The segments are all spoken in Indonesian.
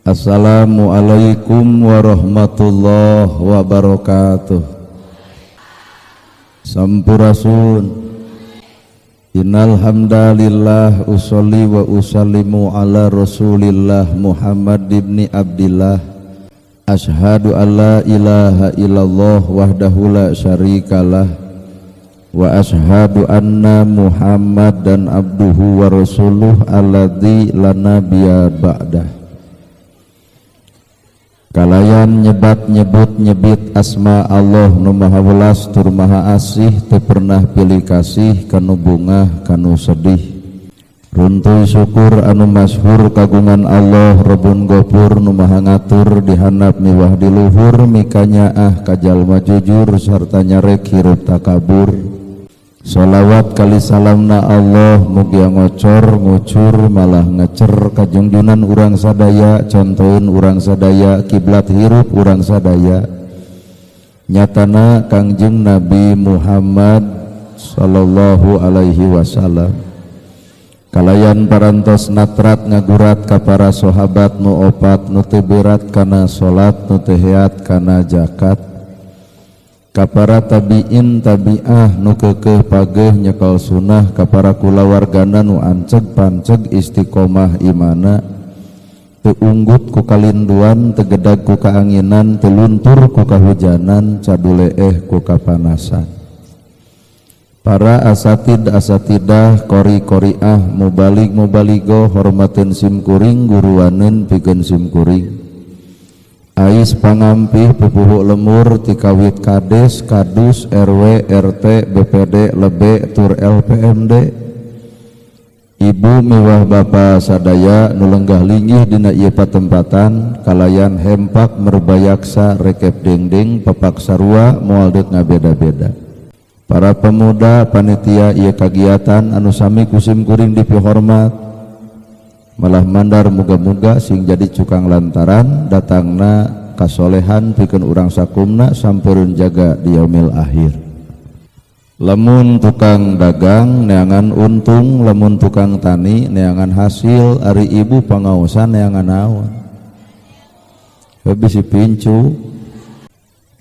Assalamualaikum warahmatullahi wabarakatuh. Sampurasun. Innal hamdalillah usolli wa usallimu ala Rasulillah Muhammad ibni Abdillah. Asyhadu an la ilaha illallah wahdahu la syarikalah wa asyhadu anna Muhammadan abduhu wa rasuluh alladzi la nabiyya ba'dah. Kalayan nyebat-nyebut nyebit asma Allah nu maha welas tur maha asih, teu pernah pilih kasih kanu bungah kanu sedih. Runtuy syukur anu masyhur kagungan Allah Rabbun Ghafur nu maha ngatur di handap miwah di luhur, mikanya ka jalma jujur sarta nyarek hirup takabur. Sholawat kali salamna Allah mugi ngocor ngucur malah ngecer ka junjunan urang sadaya, contohin urang sadaya, kiblat hirup urang sadaya, nyatana Kangjeng Nabi Muhammad sallallahu alaihi wasallam. Kalayan parantos natrat ngagurat ka para sahabat nu opat nu teu berat kana salat nu teu heat kana zakat, ka para tabiin tabiah nu keukeuh pageuh nyekal sunnah, ka para kulawargana nu anceg panceg istiqomah imana, teu unggut ku kalinduan, teu gedag ku kaanginan, teu luntur ku kahujanan, caduleeh ku kapanasan. Para asatid asatidah, qori qoriah, mubalig mubaligo, hormatin simkuring, guruaneun pikeun simkuring. Ais pangampih pupuhu lemur tikawit kades kadus RW RT BPD lebe tur LPMD. Ibu miwah bapa sadaya nu lenggah linggih dina ieu patempatan, kalayan hempak merbayaksa rekep dengdeng pepak sarua moal deuk ngabeda-beda. Para pemuda panitia ieu kagiatan anu sami kusim kuring dipihormat, malah mandar muga-muga sing jadi cukang lantaran datangna kasolehan pikeun urang sakumna sampeurun jaga di yaumil akhir. Lamun tukang dagang neangan untung, lamun tukang tani neangan hasil, ari ibu pangaosan neangan naon. Bisi pincu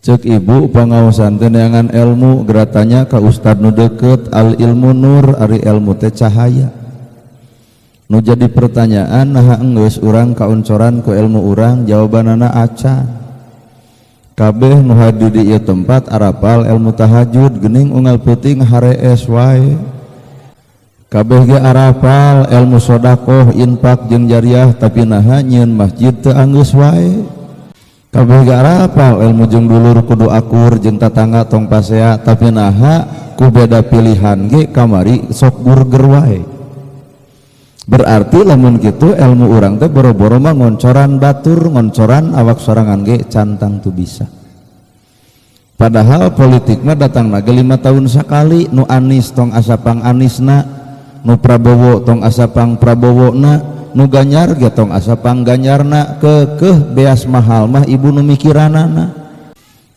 cek ibu pangaosan teh neangan ilmu, geratanya ka ustad nu deukeut, al ilmu nur, ari ilmu teh cahaya. Nu jadi pertanyaan, nah enggeus urang kauncoran ku ilmu urang, jawabanana acan. Kabeh nu hadir di ieu tempat arapal ilmu tahajud, geuning unggal peuting harees wae. Kabeh ge arapal ilmu sedekah, infak jeung jariah, tapi naha nyieun masjid teu anggeus wae. Kabeh ge arapal ilmu jeung dulur kudu akur jeung tatangga tong pasea, tapi naha ku beda pilihan ge kamari sok burger wae. Berarti lamun kitu ilmu urang teh boro-boro mah ngoncoran batur, ngoncoran awak sorangan ge cantang tu bisa. Padahal politik mah datang ge 5 tahun sakali, nu Anies tong asapang Anisna, nu Prabowo tong asapang Prabowona, nu Ganjar ge tong asapang Ganjarna, keukeuh beas mahal mah ibu nu mikiranana.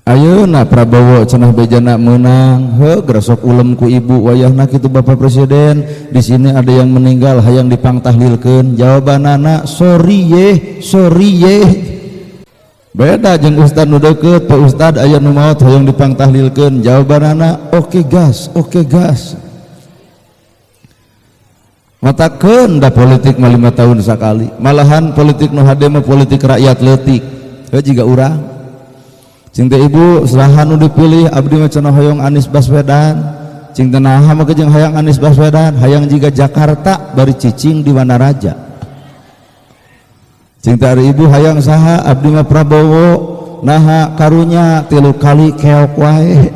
Ayeuna Prabowo cenah bejana menang, geresok ulem ku ibu wayahna kitu Bapak Presiden, di sini ada yang meninggal hayang dipangtahlilkeun. Jawabanana sorry ye. Beda jeung ustad nu deukeut, Pak Ustad aya nu maot hayang dipangtahlilkeun. Jawabanana oke gas. Matakeun da politik mah 5 tahun sakali. Malahan politik nu hade mah politik rakyat leutik. Heuh jiga urang. Cing teh ibu serahan nu dipilih abdi mah cenah hoyong Anies Baswedan, cing teh naha mah jeung hayang Anies Baswedan, hayang jiga Jakarta bari cicing di Wanaraja. Cing teh ari ibu hayang saha abdi mah Prabowo, naha karunya 3 kali keok wae.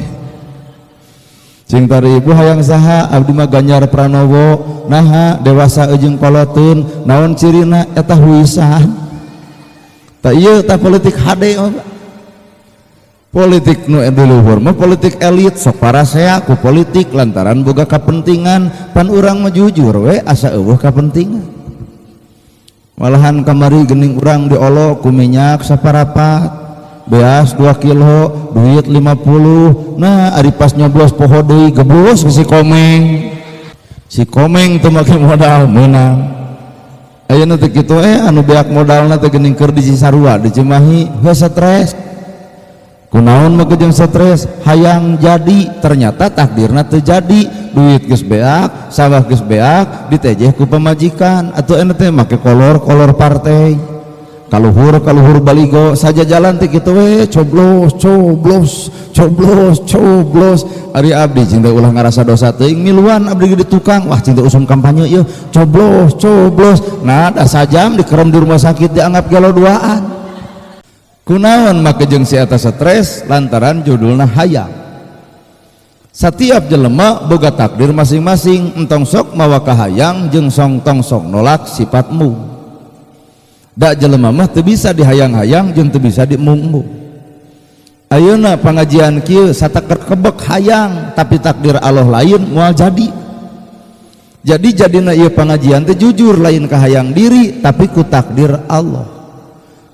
Cing teh ari ibu hayang saha abdi mah Ganjar Pranowo, naha dewasa jeung koloteun, naon cirina eta huisan. Tah ieu tah politik hade mah. Politik nu luhur mah politik elit, sok parasea ku politik lantaran boga kapentingan, pan urang mah jujur we asa eueuh kapentingan. Malahan kamari geuning urang diolo ku minyak saparapat, beas 2 kilo, duit 50. Nah ari pas nyoblos poho deui geblos si komeng. Si komeng teu make modal meunang. ayeuna teh kitu anu beak modalna teh geuning keur di Cisarua di Cimahi we stres kunaon mah jeung stres hayang jadi ternyata takdirna teu jadi duit geus beak sawah geus beak ditejeh ku pamajikan atuh anu teh make kolor partai kaluhur baligo saja jalan teh kitu we coblos ari abdi cinta ulah ngarasa dosa teuing miluan abdi di tukang wah cinta usum kampanye ieu coblos nah da sajam dikerem di rumah sakit dianggap gelo duaan kunaon make jeung si eta stres lantaran judulna hayang setiap jelema boga takdir masing-masing entong sok mawa kahayang jeung tong sok nolak sifatmu da jelema mah teu bisa dihayang-hayang jeung teu bisa dimung-mung ayeuna pangajian kieu sataker kebek hayang tapi takdir Allah lain moal jadi jadina ieu pangajian teh jujur lain kahayang diri tapi ku takdir Allah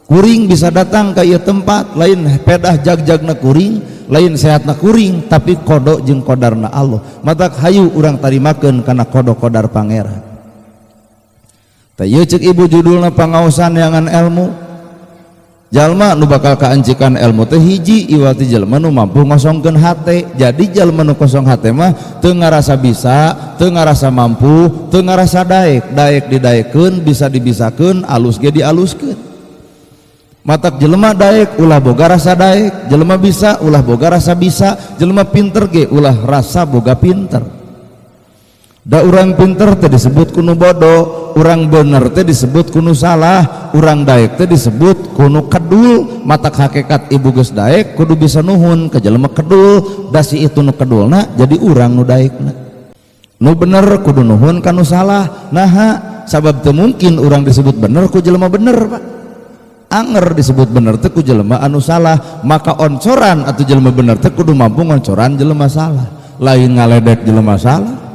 kuring bisa datang ka ieu tempat lain pedah jag-jagna kuring lain sehatna kuring tapi kodok jeung kodarna Allah matak hayu urang tarimakeun kana kodok-kodar pangeran teh ieu ceuk ibu judulna pangaosan neangan ilmu jalma nu bakal kaancikan ilmu teh hiji iwati jalma nu mampu ngosongkeun hate jadi jalma nu kosong hate mah teu ngarasa bisa teu ngarasa mampu teu ngarasa daek didaekeun bisa dibisakeun alus ge dialuskeun matak jelema daek ulah boga rasa daek jelema bisa ulah boga rasa bisa jelema pinter ge ulah rasa boga pinter da urang pinter teh disebut kuno bodoh urang bener teh disebut kuno salah urang daek teh disebut kuno kedul matak hakikat ibu geus daek kudu bisa nuhun ka jelema kedul da si itu nu kedulna jadi urang nu daekna nu bener kudu nuhun ka nu salah naha sabab teu mungkin urang disebut bener ku jelema bener Pak anger disebut bener teh ku jelema anu salah maka oncoran atuh jelema bener teh kudu mampu ngoncoran jelema salah lain ngaledek jelema salah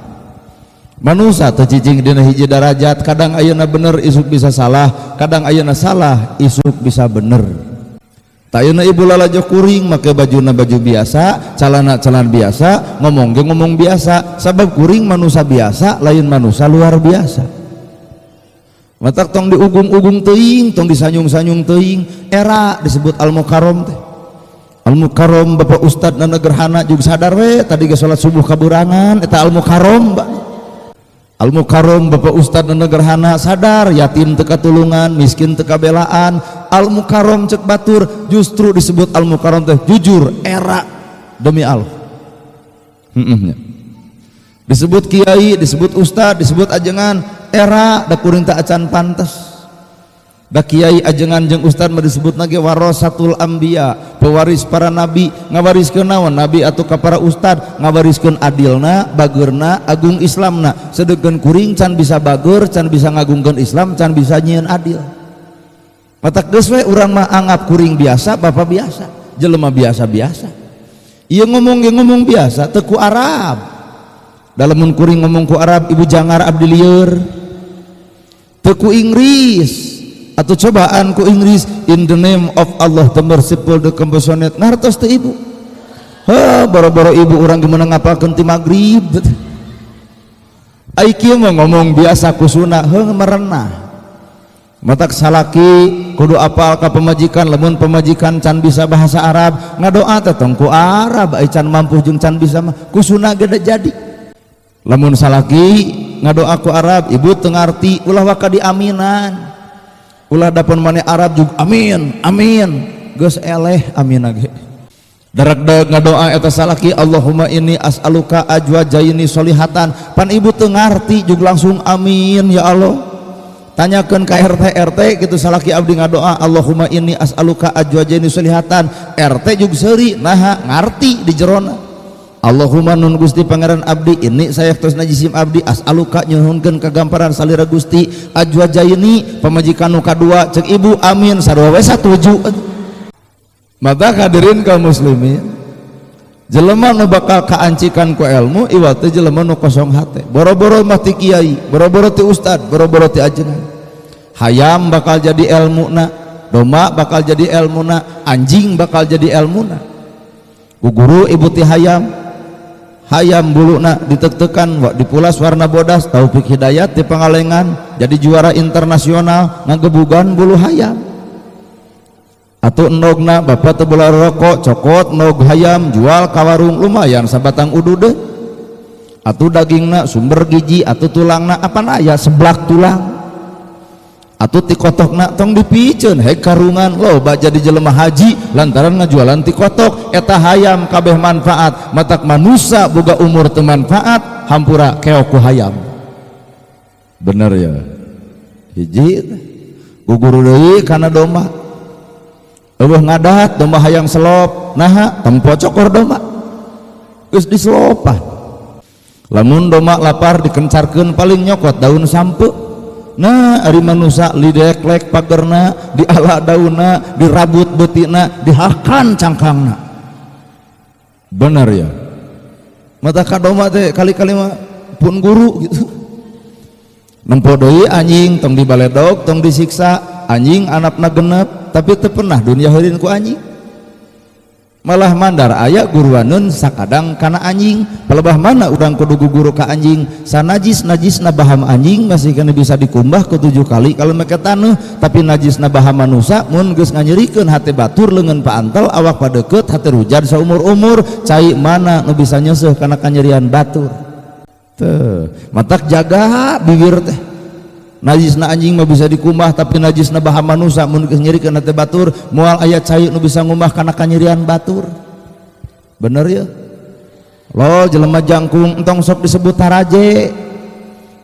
manusia teu cicing dina hiji darajat kadang ayeuna bener isuk bisa salah kadang ayeuna salah isuk bisa bener tayuna ibu lalajo kuring make bajuna baju biasa calana biasa ngomong ge ngomong biasa sabab kuring manusia biasa lain manusia luar biasa matak tong diugung-ugung teuing tong disanyung-sanyung teuing era disebut al-mukarrom teh al-mukarrom bapak ustad na gerhana juga sadar we tadi ge salat subuh kaburangan eta al-mukarrom Al-Mukarrom bapak ustad dan gerhana sadar yatim teu katulungan miskin teu kabelaan Al-Mukarrom cek batur justru disebut Al-Mukarrom teh jujur era demi Allah disebut kiai disebut ustad disebut ajengan era da kuring teu acan pantes da kiai ajengan jeung ustad mah disebut nage warasatul anbiya pewaris para nabi ngawariskeun naon nabi atuh ka para ustad ngawariskeun adilna bageurna agung islamna sedeukeun kuring can bisa bageur can bisa ngagungkeun Islam can bisa nyieun adil matak geus we urang mah anggap kuring biasa bapak biasa jelema biasa-biasa ieu ngomong ge ngomong biasa teu ku Arab dalamun kuring ngomong ku Arab ibu jangar abdi lieur teu ku Inggris atau cobaan ku Inggris in the name of Allah the merciful the compassionate ngartos teh ibu boro-boro ibu orang gimana ngapalkeun ti magrib ai kieu mah ngomong biasa kusuna merenah matak salaki kudu apal ka pemajikan lamun pemajikan can bisa bahasa Arab ngadoa teh tong ku Arab ai can mampu jeung can bisa mah kusuna ge jadi lamun salaki ngadoa ku Arab ibu teu ngarti ulah waka diaminan ulah dapun maneh Arab juga amin geus eleh amin ge darak ngadoa eta salaki Allahumma inni as'aluka ajwajaini solihatan pan ibu teu ngarti juga langsung amin ya Allah tanyakeun ka RT gitu salaki abdi ngadoa Allahumma inni as'aluka ajwajaini solihatan RT juga seuri naha ngarti di jerona Allahumma nun Gusti pangeran abdi ini saya terus najisim abdi as'aluka nyuhunkeun kagamparan salira Gusti ajwajaini pamajikan nu kadua cek ibu amin sarua we satuju mata hadirin kaum muslimin jelema nu bakal kaancikan ku ilmu ieu teh jelema nu kosong hate boro-boro mah ti kiai boro-boro ti ustad boro-boro ti ajengan hayam bakal jadi ilmuna domba bakal jadi ilmuna anjing bakal jadi ilmuna ku guru ibu ti hayam hayam buluna ditek-tekan dipulas warna bodas Taufik Hidayat di Pangalengan jadi juara internasional ngagebugan bulu hayam atuh endogna bapak teu bola rokok cokot nog hayam jual ka warung lumayan sabatang udu deh atuh dagingna sumber gizi atuh tulangna apa aya seblak tulang atuh ti kotokna tong dipikeun hek karungan loba jadi jelema haji lantaran ngajualan ti kotok eta hayam kabeh manfaat matak manusia boga umur teu manfaat hampura keok ku hayam bener ya hiji guguru deui kana domba eueuh ngadat domba hayang selop naha tempo cokor domba geus diselopan lamun domba lapar dikencarkeun paling nyokot daun sampeu. Nah ari manusia lideklek pagerna diala daunna dirabut betina dihakan cangkangna bener ya mata kadoma teh kali-kali mah pun guru gitu nempo deui anjing tong dibaledog tong disiksa anjing anapna genep tapi teu pernah dunia heureun ku anjing malah mandar aya guruaneun sakadang kana anjing pelebah mana urang kudu guguru ka anjing sanajis-najisna baham anjing masih kena bisa dikumbah ke 7 kali kalau make taneuh tapi najisna baham manusia mun geus nganyerikeun hate batur leungeun paantel awak padeukeut hate rujad saumur-umur cai mana nu bisa nyeuseuf kana kanyerian batur teu matak jaga bibir teh najisna anjing mah bisa dikumbah tapi najisna baham manusia mun geus nyerikeun hate batur moal aya cai nu bisa ngumbah kana kanyerian batur bener ya lo jelema jangkung entong sok disebut taraje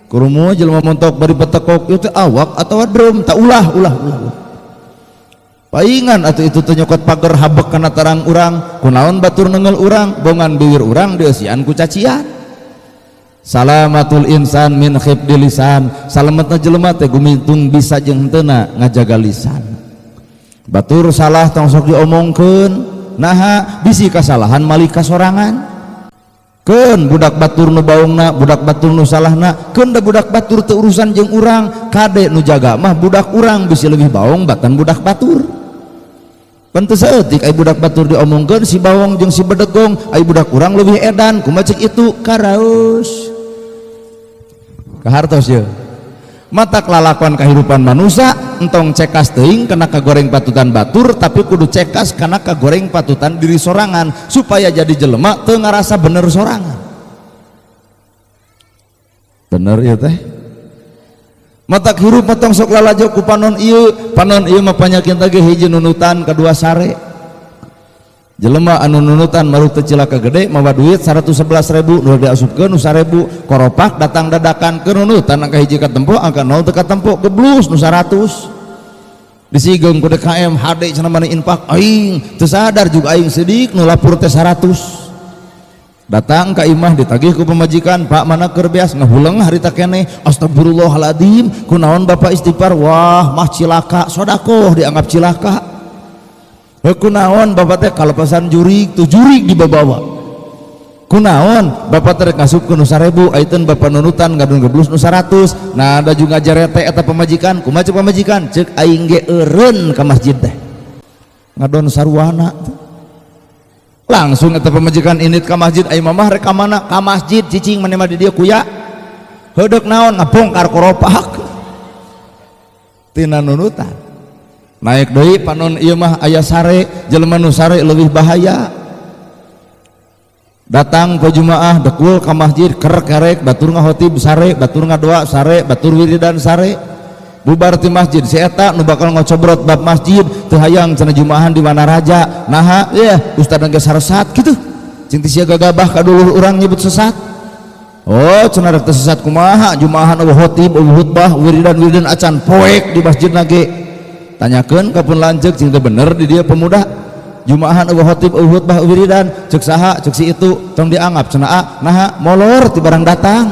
kurumu jelema montok bari petekok ieu teh awak atawa drum tak ulah paingan atuh itu teh nyokot pager habek kana tarang urang kunaon batur neungel urang bongan bibir urang dieusian ku cacian salamatul insan min khifdil lisan salametna jelema teh gumintung bisa jeung henteu ngajaga lisan batur salah tong sok diomongkeun naha bisi kasalahan malih kasorangan keun budak batur nu baungna budak batur nu salahna keun da budak batur teu urusan jeung urang kade nu jaga mah budak urang bisi leuwih baung batan budak batur pentu saeutik ai budak batur diomongkeun si bawong jeung si bedegong ai budak urang leuwih edan kumaha cek itu karaos kahartos ya mata kelalakuan kehidupan manusia entong cekas teuing kena kagoreng patutan batur tapi kudu cekas kena kagoreng patutan diri sorangan supaya jadi jelema teu ngarasa bener sorangan bener ya teh mata hirup matong sok lalajo ku panon ieu mah panyakin teh hiji nunutan kedua sare jelema anu nunutan maruk teu cilaka gede mawa duit 111.000 nu diasupkeun nu 1.000 koropak datang dadakan ke nunutan angka hiji katempo angka 0 teu katempo geblus nu 100 disigeng ku DKM HD cenah mani infak aing teu sadar juga aing sidik nu lapur teh 100 datang ka imah ditagih ku pemajikan Pak mana keur beas ngahuleng harita keneh astagfirullahaladzim kunaon bapak istighfar wah mah cilaka sodaqoh dianggap cilaka kunaon bapak teh kalepasan jurig tuh jurig dibawa kunaon bapak teh ngasupkeun nu 1.000 ayeuna bapak nunutan ngadon geblus nu 100 nah ada juga jarete eta pemajikan kumaha cek pemajikan ceuk aing ge eureun ka masjid teh ngadon sarwana langsung eta pemajikan init ka masjid ai mamah rek ka mana ka masjid cicing maneh mah di dieu kuya heudeuh naon ngabongkar koropak tina nunutan naik deui panon ieu mah aya sare jelema nu sare leuwih bahaya datang ke jumaah dekul ka masjid kerek batur ngahotib sare batur ngadoa sare batur wiridan sare bubar ti masjid si eta nu bakal ngocobrot bab masjid teu hayang cenah jumaahan di mana raja naha ya ustad geus saresat kitu cing ti sia gagabah ka dulur urang nyebut sesat oh cenah rek teu sesat kumaha jumaahan eueuh khotib eueuh khutbah wiridan acan poek di masjid nage tanyakeun kapun lanceuk cing teu bener di dia pemuda jumaahan eueuh khotib eueuh khutbah wiridan ceuk saha ceuk si itu tong dianggap cenah naha molor ti barang datang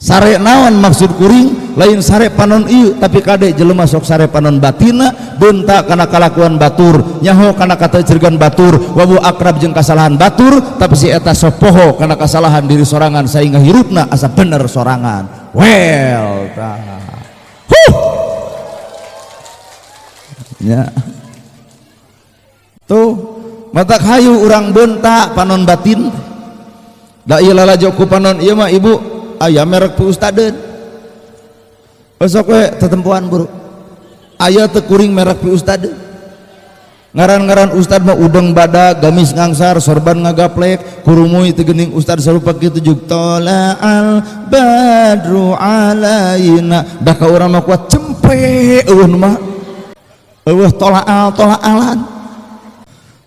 sare naon maksud kuring lain sare panon ieu tapi kade jelema sok sare panon batina beunta kana kalakuan batur nyaho kana kateuceurgan batur wabu akrab jeung kasalahan batur tapi si eta sok poho kana kasalahan diri sorangan saingga hirupna asa bener sorangan well ya tuh matak hayu urang beunta panon batin da ieu lalajo ku panon ieu mah ibu aya merek pi ustadeun sok we tetempuan buru aya teu kuring merek pi ustadeun ngaran-ngaran ustad mah udeng badag gamis ngangsar sorban ngagaplek kurumuy teu geuning ustad sarupa kitu jug tala'al badru alaina dah ka urang mah kuat cempe eueun mah eueuh tola'alan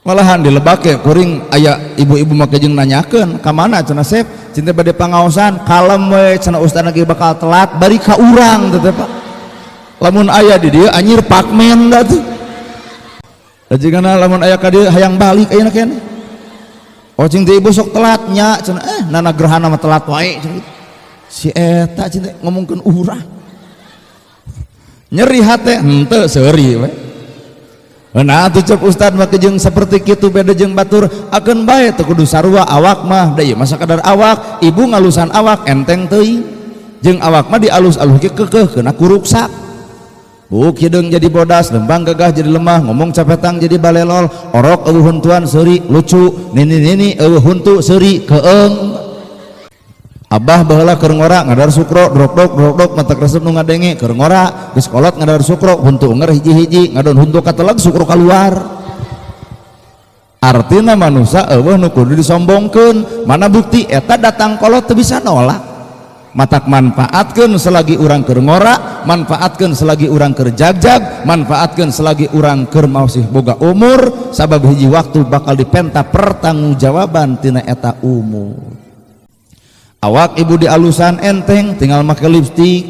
malahan dilebake kuring aya ibu-ibu make jeung nanyakeun ka mana cenah sep cinta bade pangaosan kalem we cenah ustad lagi bakal telat bari ka urang teh Pak lamun aya di dieu anyir pakmen da tuh jigana lamun aya ka dieu hayang balik ayeuna keneh oh cing teh ibu sok telat nya cenah nana gerhana mah telat wae cenah si eta cinta ngomongkeun urang nyeri hate henteu seuri we nah atuh cep ustad mah jeung saperti kitu beda jeung batur akeun bae teu kudu sarua awak mah da ieu mah sakadar awak ibu ngalusan awak enteng teuing jeung awak mah dialus-alus ge keukeuh keuna kuruksak buk hideung jadi bodas lembang gagah jadi lemah ngomong capetang jadi balelol orok eueuh huntuan seuri lucu nini eueuh huntu seuri keeng abah baheula keur ngora ngadar sukro drok-drok mata resep nu ngadenge keur ngora geus kolot ngadar sukro huntu unger hiji-hiji ngadon huntu kateleg sukro keluar artina manusia eueuh nu kudu disombongkeun mana bukti eta datang kolot teu bisa nolak matak manfaatkeun selagi urang keur ngora manfaatkeun selagi urang keur jagjag manfaatkeun selagi urang keur masih boga umur sabab hiji waktu bakal dipenta pertanggungjawaban tina eta umur awak ibu dialusan enteng tinggal make lipstik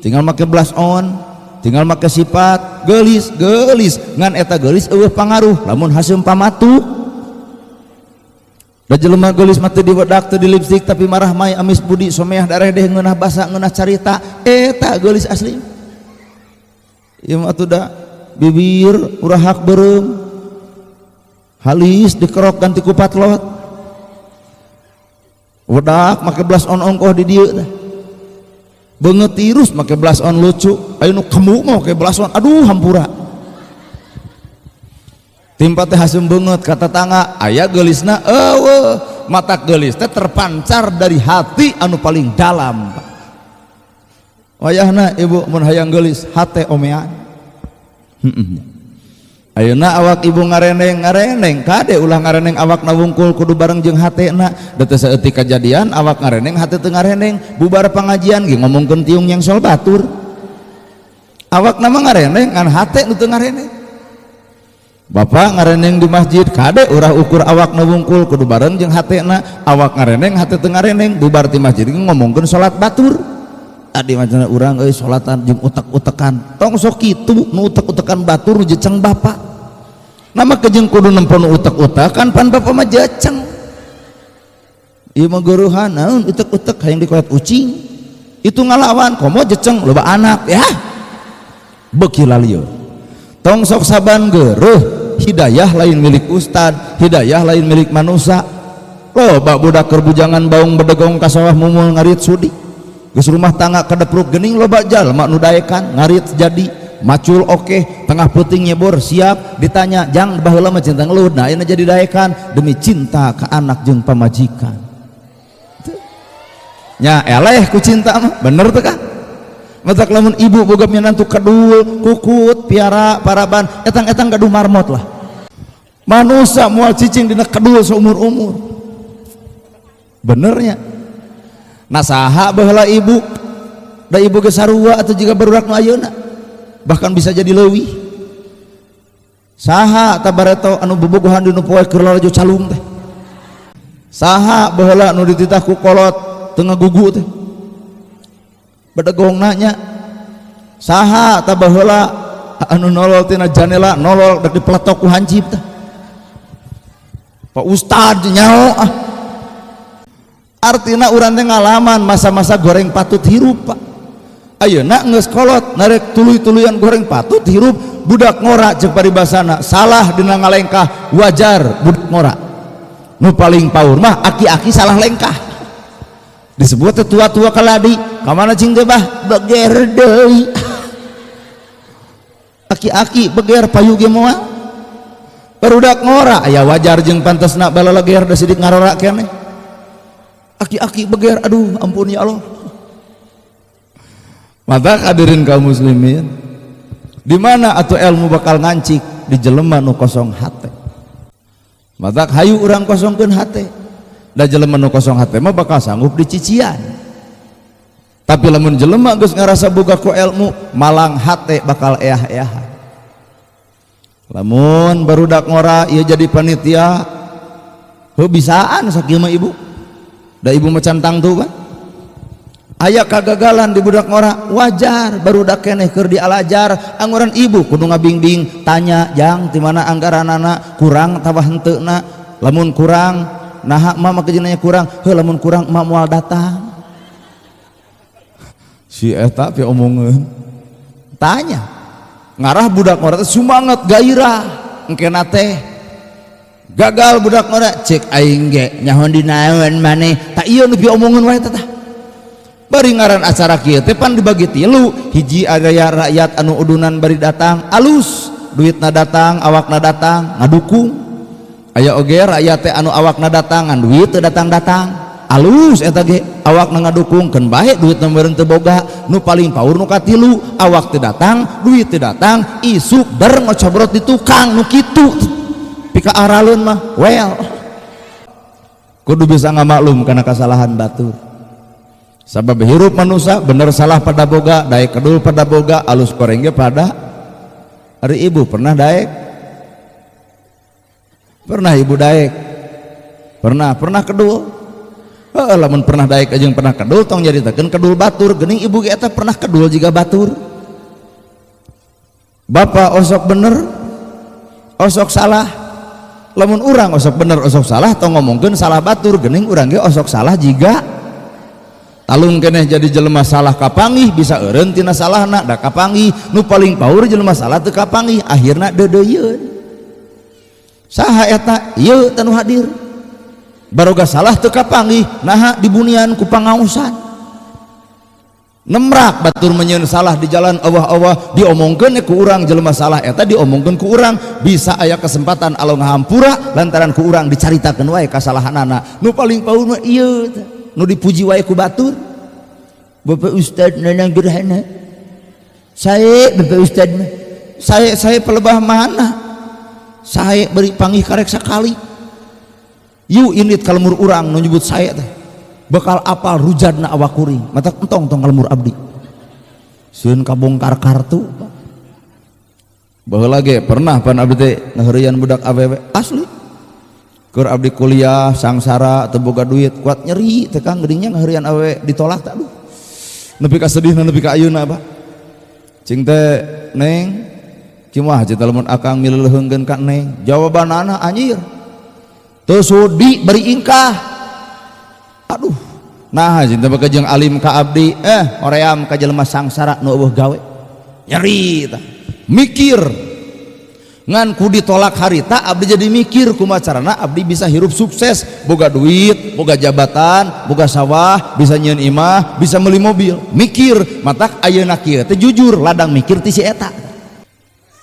tinggal make blush on tinggal make sifat geulis ngan eta geulis eueuh pangaruh lamun haseum pamatu da jelema geulis mah teu diwedak teu di lipstik tapi marah mai amis budi someah daredeh ngeunah basa ngeunah carita eta geulis asli ieu mah atuh da bibir urahak beureum halis dikerok ganti ku patlot wedak make blush on ongkoh di dieu tah beungeut tirus make blush on lucu aya nu kemu mah make blush on aduh hampura timpa teh haseum beungeut ka tetangga aya geulisna eueuh mata geulis teh terpancar dari hati anu paling dalam wayahna ibu mun hayang geulis hate omean ayeuna awak ibu ngareneng kade ulah ngareneng awak na wungkul kudu bareng jeung hatena da teu saeutik kajadian awak ngareneng hate teu ngareneng bubar pangajian ge ngomongkeun tiung yang sol batur awak nama ngareneng ngan hate nu teu ngareneng bapak ngareneng di masjid kade urah ukur awak na wungkul kudu bareng jeung hatena awak ngareneng hate teu ngareneng bubar ti masjid ge ngomongkeun salat batur adi macana urang euy salatan jeung utek-utekan tong sok kitu nu utek-utekan batur jeceng bapak nama kejeng kudu nempo nu utek-utekan pan bapak mah jeceng ieu mah guruhan naon utek-utek hayang dikoet ucing itu ngalawan komo jeceng loba anak ya beuki lalieun tong sok saban geuruh hidayah lain milik ustad hidayah lain milik manusia loba budak keur bujangan baung bedegong ka sawah mumul ngarit sudi geus rumah tangga kadepruk geuning loba jalma nu daekan ngarit jadi macul oke tengah peuting nyebor siap ditanya jang baheula mah cinta ngeluh nah ayeuna jadi daekan demi cinta ka anak jeung pamajikan nya eleh ku cinta mah bener teu ka matak lamun ibu boga menantu kadul kukut piara paraban etang gaduh marmot lah manusia moal cicing dina kadul seumur-umur benernya nasaha baheula ibu da ibu ge sarua atau juga barudak nu ayeuna bahkan bisa jadi leuwih saha tabareto anu bobogohan dinu poe keur lalajo calung teh saha baheula nu dititah ku kolot teu ngagugu teh bedegong nanya saha tabaheula anu nolol tina janela nolol dak dipeletok ku hancib teh Pak Ustad nyao artina urang teh ngalaman masa-masa goreng patut hirup Pak ayeuna geus kolot narek tuluy-tuluyan goreng patut hirup budak ngora ceuk paribasana salah dina ngalengkah wajar budak ngora nu paling paur mah aki-aki salah lengkah disebut tua-tua kaladi kamana cing teh bah beger deui aki-aki beger payu ge moal barudak ngora aya wajar jeung pantesna bala leger da sidik ngarora keneh aki-aki beger, aduh ampun ya Allah. Mata hadirin kaum muslimin, di mana atuh ilmu bakal ngancik? Di jelema nu kosong hate. Mata hayu urang kosongkeun hate, da jelema nu kosong hate mah bakal sanggup dicician. Tapi lamun jelema geus ngarasa boga ku ilmu, malang hate bakal eah-eahan. Lamun barudak ngora ieu jadi panitia, heuh bisaan sakieu mah ibu. Da ibu macan tangtu kan? Aya kagagalan di budak ngora, wajar barudak keneh keur dialajar. Angguran ibu kudu ngabingbing, tanya jang di mana anggaranana, kurang tabah henteuna. Lamun kurang, naha mah kejenanya kurang, heuh lamun kurang mah moal datang. Si eta pi omongeun. Tanya. Ngarah budak ngora teh sumanget gairah, engkena teh. Gagal budak ngora, cek aing ge nyahon dinaeun maneh. Tak ieu nu pi omongeun wae tah. Bari ngaran acara kieu teh pan dibagi tilu, hiji aya rakyat anu udunan bari datang alus, duitna datang, awakna datang ngadukung. Aya oge rakyat teh anu awakna datang ngan duit teu datang-datang. Alus eta ge awakna ngadukungkeun bae duitna meureun teu boga. Nu paling paur nu katilu, awak teu datang, duit teu datang, isuk ber ngocobrot di tukang nu kitu. Pika araleun mah well. Kudu bisa ngamaklum kana kasalahan batur. Sabab hirup manusia bener salah pada boga, daek kedul pada boga, alus goreng ge pada. Ari ibu pernah daek? Pernah ibu daek? Pernah kedul. Lamun pernah daek jeung pernah kedul tong nyaritakeun kedul batur, geuning ibu ge eta pernah kedul jiga batur. Bapak osok bener, osok salah. Lamun urang osok bener, osok salah tong ngomongkeun salah batur, geuning urang ge osok salah jiga. Talung keneh jadi jelema salah kapanggih bisa eureun tina salahna da kapanggih. Nu paling paur jelema salah teu kapanggih akhirna deudeuyeun. Saha eta? Ieu tanu hadir. Baroga salah teu kapanggih naha dibunian ku pangaosan. Nemrak batur menyeun salah di jalan Allah diomongkeun ku urang jelema salah eta diomongkeun ku urang bisa aya kesempatan Allah ngahampura lantaran ku urang dicaritakeun wae kasalahanana. Nu paling paur mah ieu teh. Nu dipuji wae ku batur. Bapak Ustad Nanang Gerhana, saya Bapak Ustad mah saya pelebah mana, saya beri panggih karek sakali. Yu init kalemur urang nu nyebut saya teh bakal apal rujadna awak kuring matak entong tong kalemur abdi sieun kabongkar kartu. Baheula ge pernah pan abdi teh ngaheureuyan budak awewe asli. Keur abdi kuliah sangsara teu boga duit kuat nyeri teh Kang geuning nya ngaheureuyan awewe ditolak tah aduh. Nepi ka sedihna nepi ka ayeuna Pak. Cing teh Neng kimaha cenah lamun akang mileuleungkeun ka Neng? Jawabanana anjir. Teu sudi bari ingkah. Aduh. Nah cenah baka jeung alim ka abdi, hoream ka jelema sangsara nu eueuh gawe. Nyeri tah. Mikir. Ngan ku ditolak harita abdi jadi mikir kumaha carana abdi bisa hirup sukses, boga duit, boga jabatan, boga sawah, bisa nyieun imah, bisa meuli mobil. Mikir matak ayeuna kieu teh jujur ladang mikir ti si eta.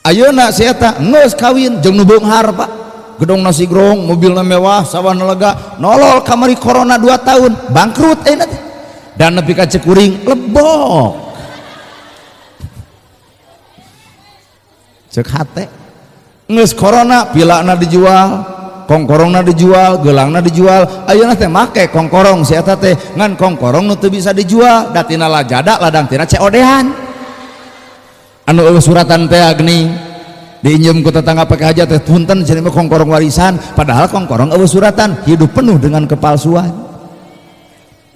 Ayeuna si eta geus kawin jeung nu beunghar Pak. Gedongna sigrong, mobilna mewah, sawahna lega, nolol kamari corona 2 tahun, bangkrut ayeuna teh. Dan nepi ka cekuring lebok. Cek hate ngeus corona pilana dijual, kongkorongna dijual, geulangna dijual. Ayeuna teh make kongkorong si eta teh ngan kongkorong nu teu bisa dijual, da tina lajada ladang tina COD-an. Anu eueuh suratan teh geuning diinjem ku tetangga pake hajat teh punten cenah mah kongkorong warisan, padahal kongkorong eueuh suratan, hidup penuh dengan kepalsuan.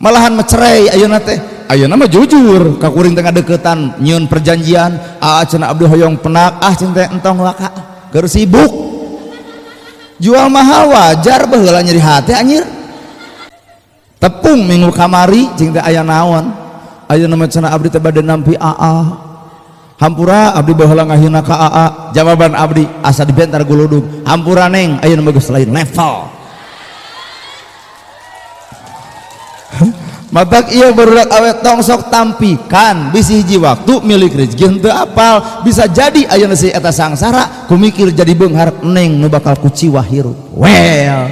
Malahan mecerai ayeuna teh. Ayeuna mah jujur ka kuring teh ngadeuketan nyieun perjanjian, cenah abdi hoyong penak, cenah teh entong waka. Keur sibuk jual mahal wajar baheula nyeri hati anjir. Tepung minggu kamari cing teh aya naon ayeuna mah cenah abdi teh bade nampi AA hampura abdi baheula ngahina ka AA jawaban abdi asa dibentar guludug hampura Neng ayeuna mah geus lain level. Matak iya barudak awet tong sok tampikan bisi hiji waktu milik rezeki henteu apal bisa jadi ayeuna si eta sangsara ku mikir jadi beunghar Neng nu bakal ku ciwah hirup well.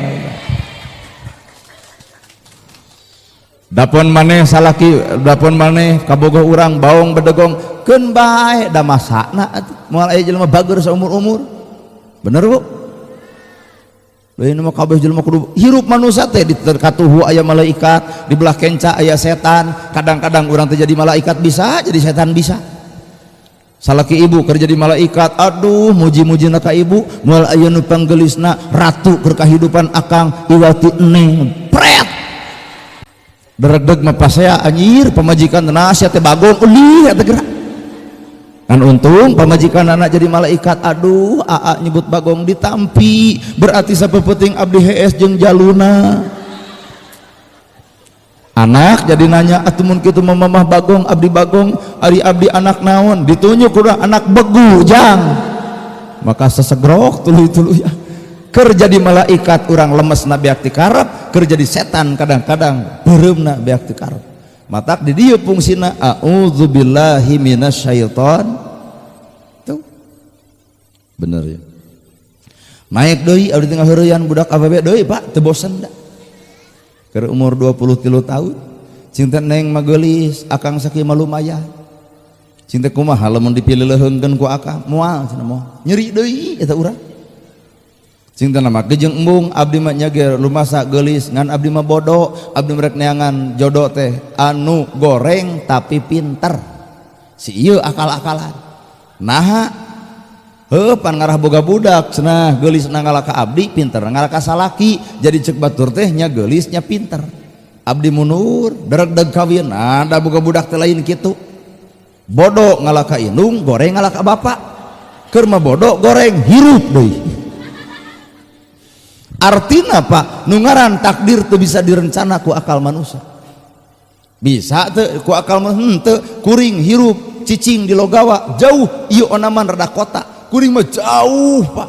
dapun maneh salaki dapun maneh kabogoh urang baong bedegong keun bae da masakna moal aya jelema bager saumur-umur bener Bu lain mah kabeh jelema kudu hirup manusia teh di terkatuhu aya malaikat di belah kenca aya setan kadang-kadang urang teh jadi malaikat bisa jadi setan bisa salaki ibu keur jadi malaikat aduh muji-mujina ka ibu moal aya nu panggelisna ratu keur kahidupan akang iwati neng pret deregdeg mah pasea anjir pamajikan nasihat teh bagong ulih eta gerak kan untung pamajikan anak jadi malaikat aduh aa nyebut bagong ditampi berarti sapepeting abdi hees jeung jaluna anak jadi nanya atuh mun kitu mamah bagong ari abdi anak naon ditunjuk urang anak begu jang maka sesegrok tuluy-tuluy keur jadi malaikat urang lemes na beak ti karep keur jadi setan kadang-kadang beureumna beak ti karep matak di dieu fungsina a'udzubillahi minasyaiton tuh bener ya naik deui abdi tengah heureyan budak awewe deui Pak teu bosen da keur umur 23 tahun cinta neng magelis akang sakieu lumayan cinta kumaha lamun dipileuleungkeun ku akang moal cenah moal nyeri deui eta urang cinta nama gejeng embung abdi mah nyage lumasa gelis ngan abdi mah bodoh abdi merek neangan jodoh teh anu goreng tapi pinter si ieu akal-akalan naha heuh pan ngarah boga budak cenah gelis nangala ka abdi pinter nangala ka salaki jadi cek batur teh nya geus nya pinter abdi munur deregdeg kawin ada boga budak teh lain kitu bodoh ngala ka indung goreng ngala ka bapak keur mah bodoh goreng hirup deui artina Pak nungaran takdir tuh bisa direncana ku akal manusia bisa tuh ku akal manusia teu kuring hirup cicing di logawa jauh ieu onaman rada kota kuring mah jauh Pak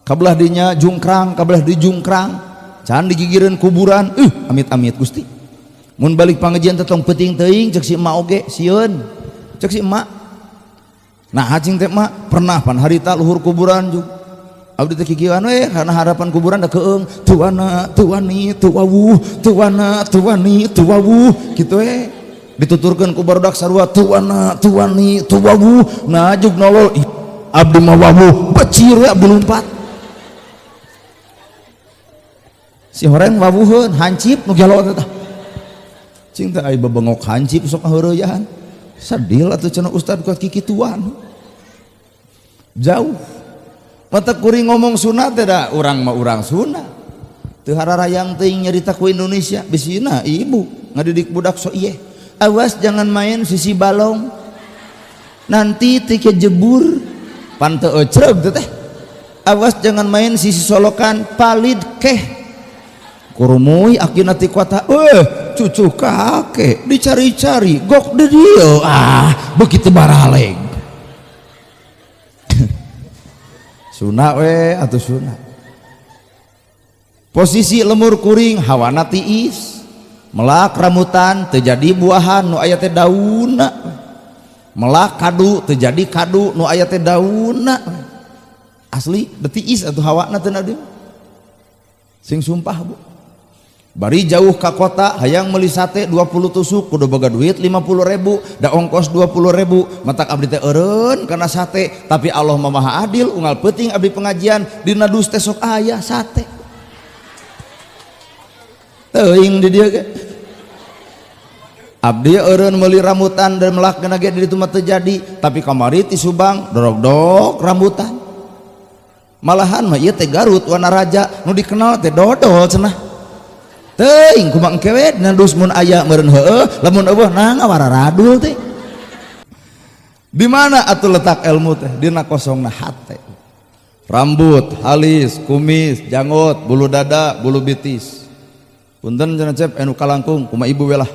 kabelah dinya jungkrang kabelah di jungkrang can digigireun kuburan amit-amit Gusti mun balik pangajian tetong penting teuing cek si emak oge sieun cek si emak nah hacing teh emak pernah pan harita luhur kuburan juga abdi teh kikieuan we karena harapan kuburan da keung tuana tuani tuwawu tuana tuani tuwawu kitu we dituturkeun ku barudak sarua tuana tuani tuwawu najug nolol abdi mah wawu becir we abdi lumpat si horeng wawuheun hancip nu gelo teh cing teh aya babengok hancip sok heureuyaan sadil atuh cenah ustad ku kikituan jauh mata kuring ngomong sunat da urang mah urang sunat teu hararayang teuing nyarita ku Indonesia bisina ibu ngadidik budak so ieu awas jangan main sisi balong nanti teu kejebur pan teu ecreug teh awas jangan main sisi solokan palid keh kurumuy akina ti kota cucu kakek dicari-cari gok de dieu begitu baraleg sunat we atau sunat posisi lemur kuring hawana tiis melak rambutan terjadi buahan nu aya teh daunna melak kadu terjadi kadu nu aya teh daunna asli detiis atau hawana teh nadi sing sumpah Bu bari jauh ka kota hayang meuli sate 20 tusuk kudu boga duit 50.000 da ongkos 20.000 matak abdi teh eureun kana sate tapi Allah mah Maha Adil unggal peuting abdi pengajian dina dus teh sok aya sate teuing di dieu ge abdi eureun meuli rambutan dan melakna ge di ditu mah teu jadi tapi kamari ti Subang dorog-dog rambutan malahan mah ieu teh Garut Wana Raja nu dikenal teh dodol cenah teuing kumaha engke we dina dus mun aya meureun heueuh lamun eueuh nah ngawararadul teh di mana atuh letak ilmu teh dina kosongna hate rambut halis kumis janggot bulu dada bulu bitis punten cenah cep anu kalangkung kumaha ibu we lah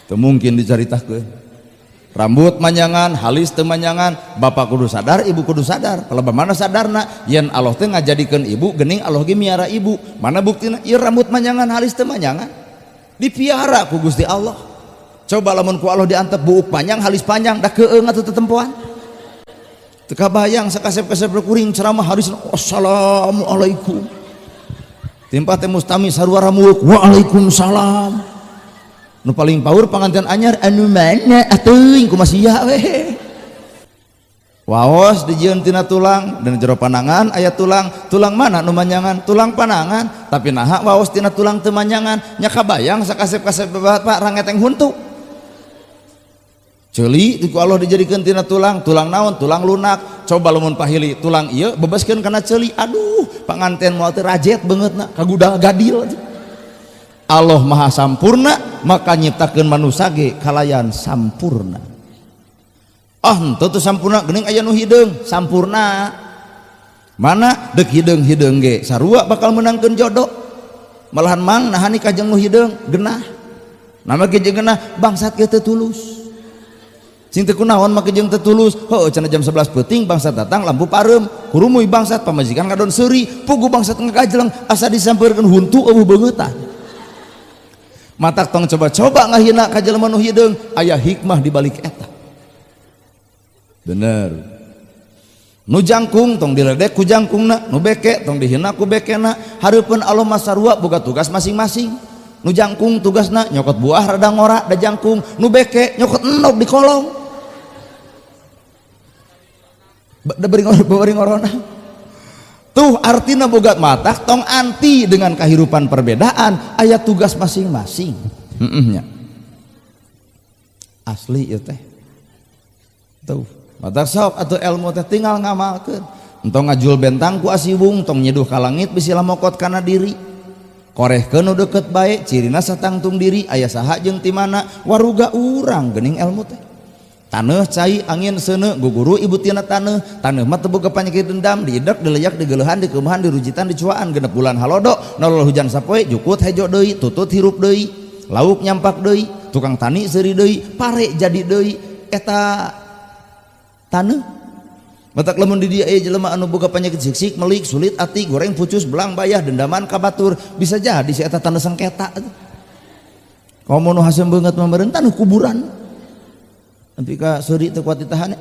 teu mungkin dicaritakeun rambut manyangan halis teu manyangan bapak kudu sadar ibu kudu sadar kalau mana sadarna yen Allah teh ngajadikeun ibu geuning Allah ge miara ibu mana buktina ieu rambut manyangan halis teu manyangan dipiara ku Gusti Allah coba lamun ku Allah diantep buuk panjang halis panjang da keung atuh tetempoan teu kabayang sakasep-kasep kuring ceramah haris assalamualaikum timpa teh mustami sarua ramueuk waalaikumsalam nu paling paur panganten anyar anu mana atuing ku masia we waos dijieun tina tulang dan jero panangan aya tulang mana nu manyangan tulang panangan tapi naha waos tina tulang teu manyangan nya kabayang sakasep-kasep bapak rangeteng huntu ceuli ku Allah dijadikeun tina tulang naon tulang lunak coba lamun pahili tulang ieu bebaskeun kana ceuli aduh panganten moal teu rajet beungeutna kagudal gadil Allah maha sampurna maka nyiptakeun manusia ge kalayan sampurna henteu sampurna geuning aya nu hideung sampurna mana deuk hideung ge sarua bakal menangkeun jodoh malahan mang nahan nikah jeung nu hideung genah nama ge jeung genah bangsat ge teu tulus sing teu kunaon make jeung teu tulus heuh cenah jam 11 peuting bangsat datang lampu pareum kurumuy bangsat pamajikan ngadon seuri pugu bangsat ngakajeleng asa disampeurkeun huntu eueuh beungeutah matak tong coba-coba ngahina ka jelema nu hideung aya hikmah di balik eta bener nu jangkung tong diledek ku jangkungna nu beke tong dihina ku bekena hareupeun Allah masarua boga tugas masing-masing nu jangkung tugasna nyokot buah rada ngora da jangkung nu beke nyokot endog di kolong da beuring ngorona tuh artina boga matak tong anti dengan kehidupan perbedaan aya tugas masing-masing nya asli ieu teh tuh matak sok atuh ilmu teh tinggal ngamalkeun entong ngajul bentang ku asiwung tong nyeduh ka langit bisi lamokot kana diri korehkeun nu deukeut bae cirina satangtung diri aya saha jeung ti mana waruga urang geuning ilmu teh taneuh cai angin seuneu guguru ibu tina taneuh mah teu boga panyakit dendam diidek dileyak digeulehan dikeumahan dirujitan dicuaan genep bulan halodo nolol hujan sapoe jukut hejo deui tutut hirup deui lauk nyampak deui tukang tani seuri deui pare jadi deui eta taneuh matak lamun di dieu aya jelema anu boga panyakit siksik melik sulit ati goreng pucus belang bayah dendaman ka batur bisa jadi si eta taneuh sengketa komo nu hasem beungeut mah meureun taneuh kuburan nanti ka seuri teu kuat ditahan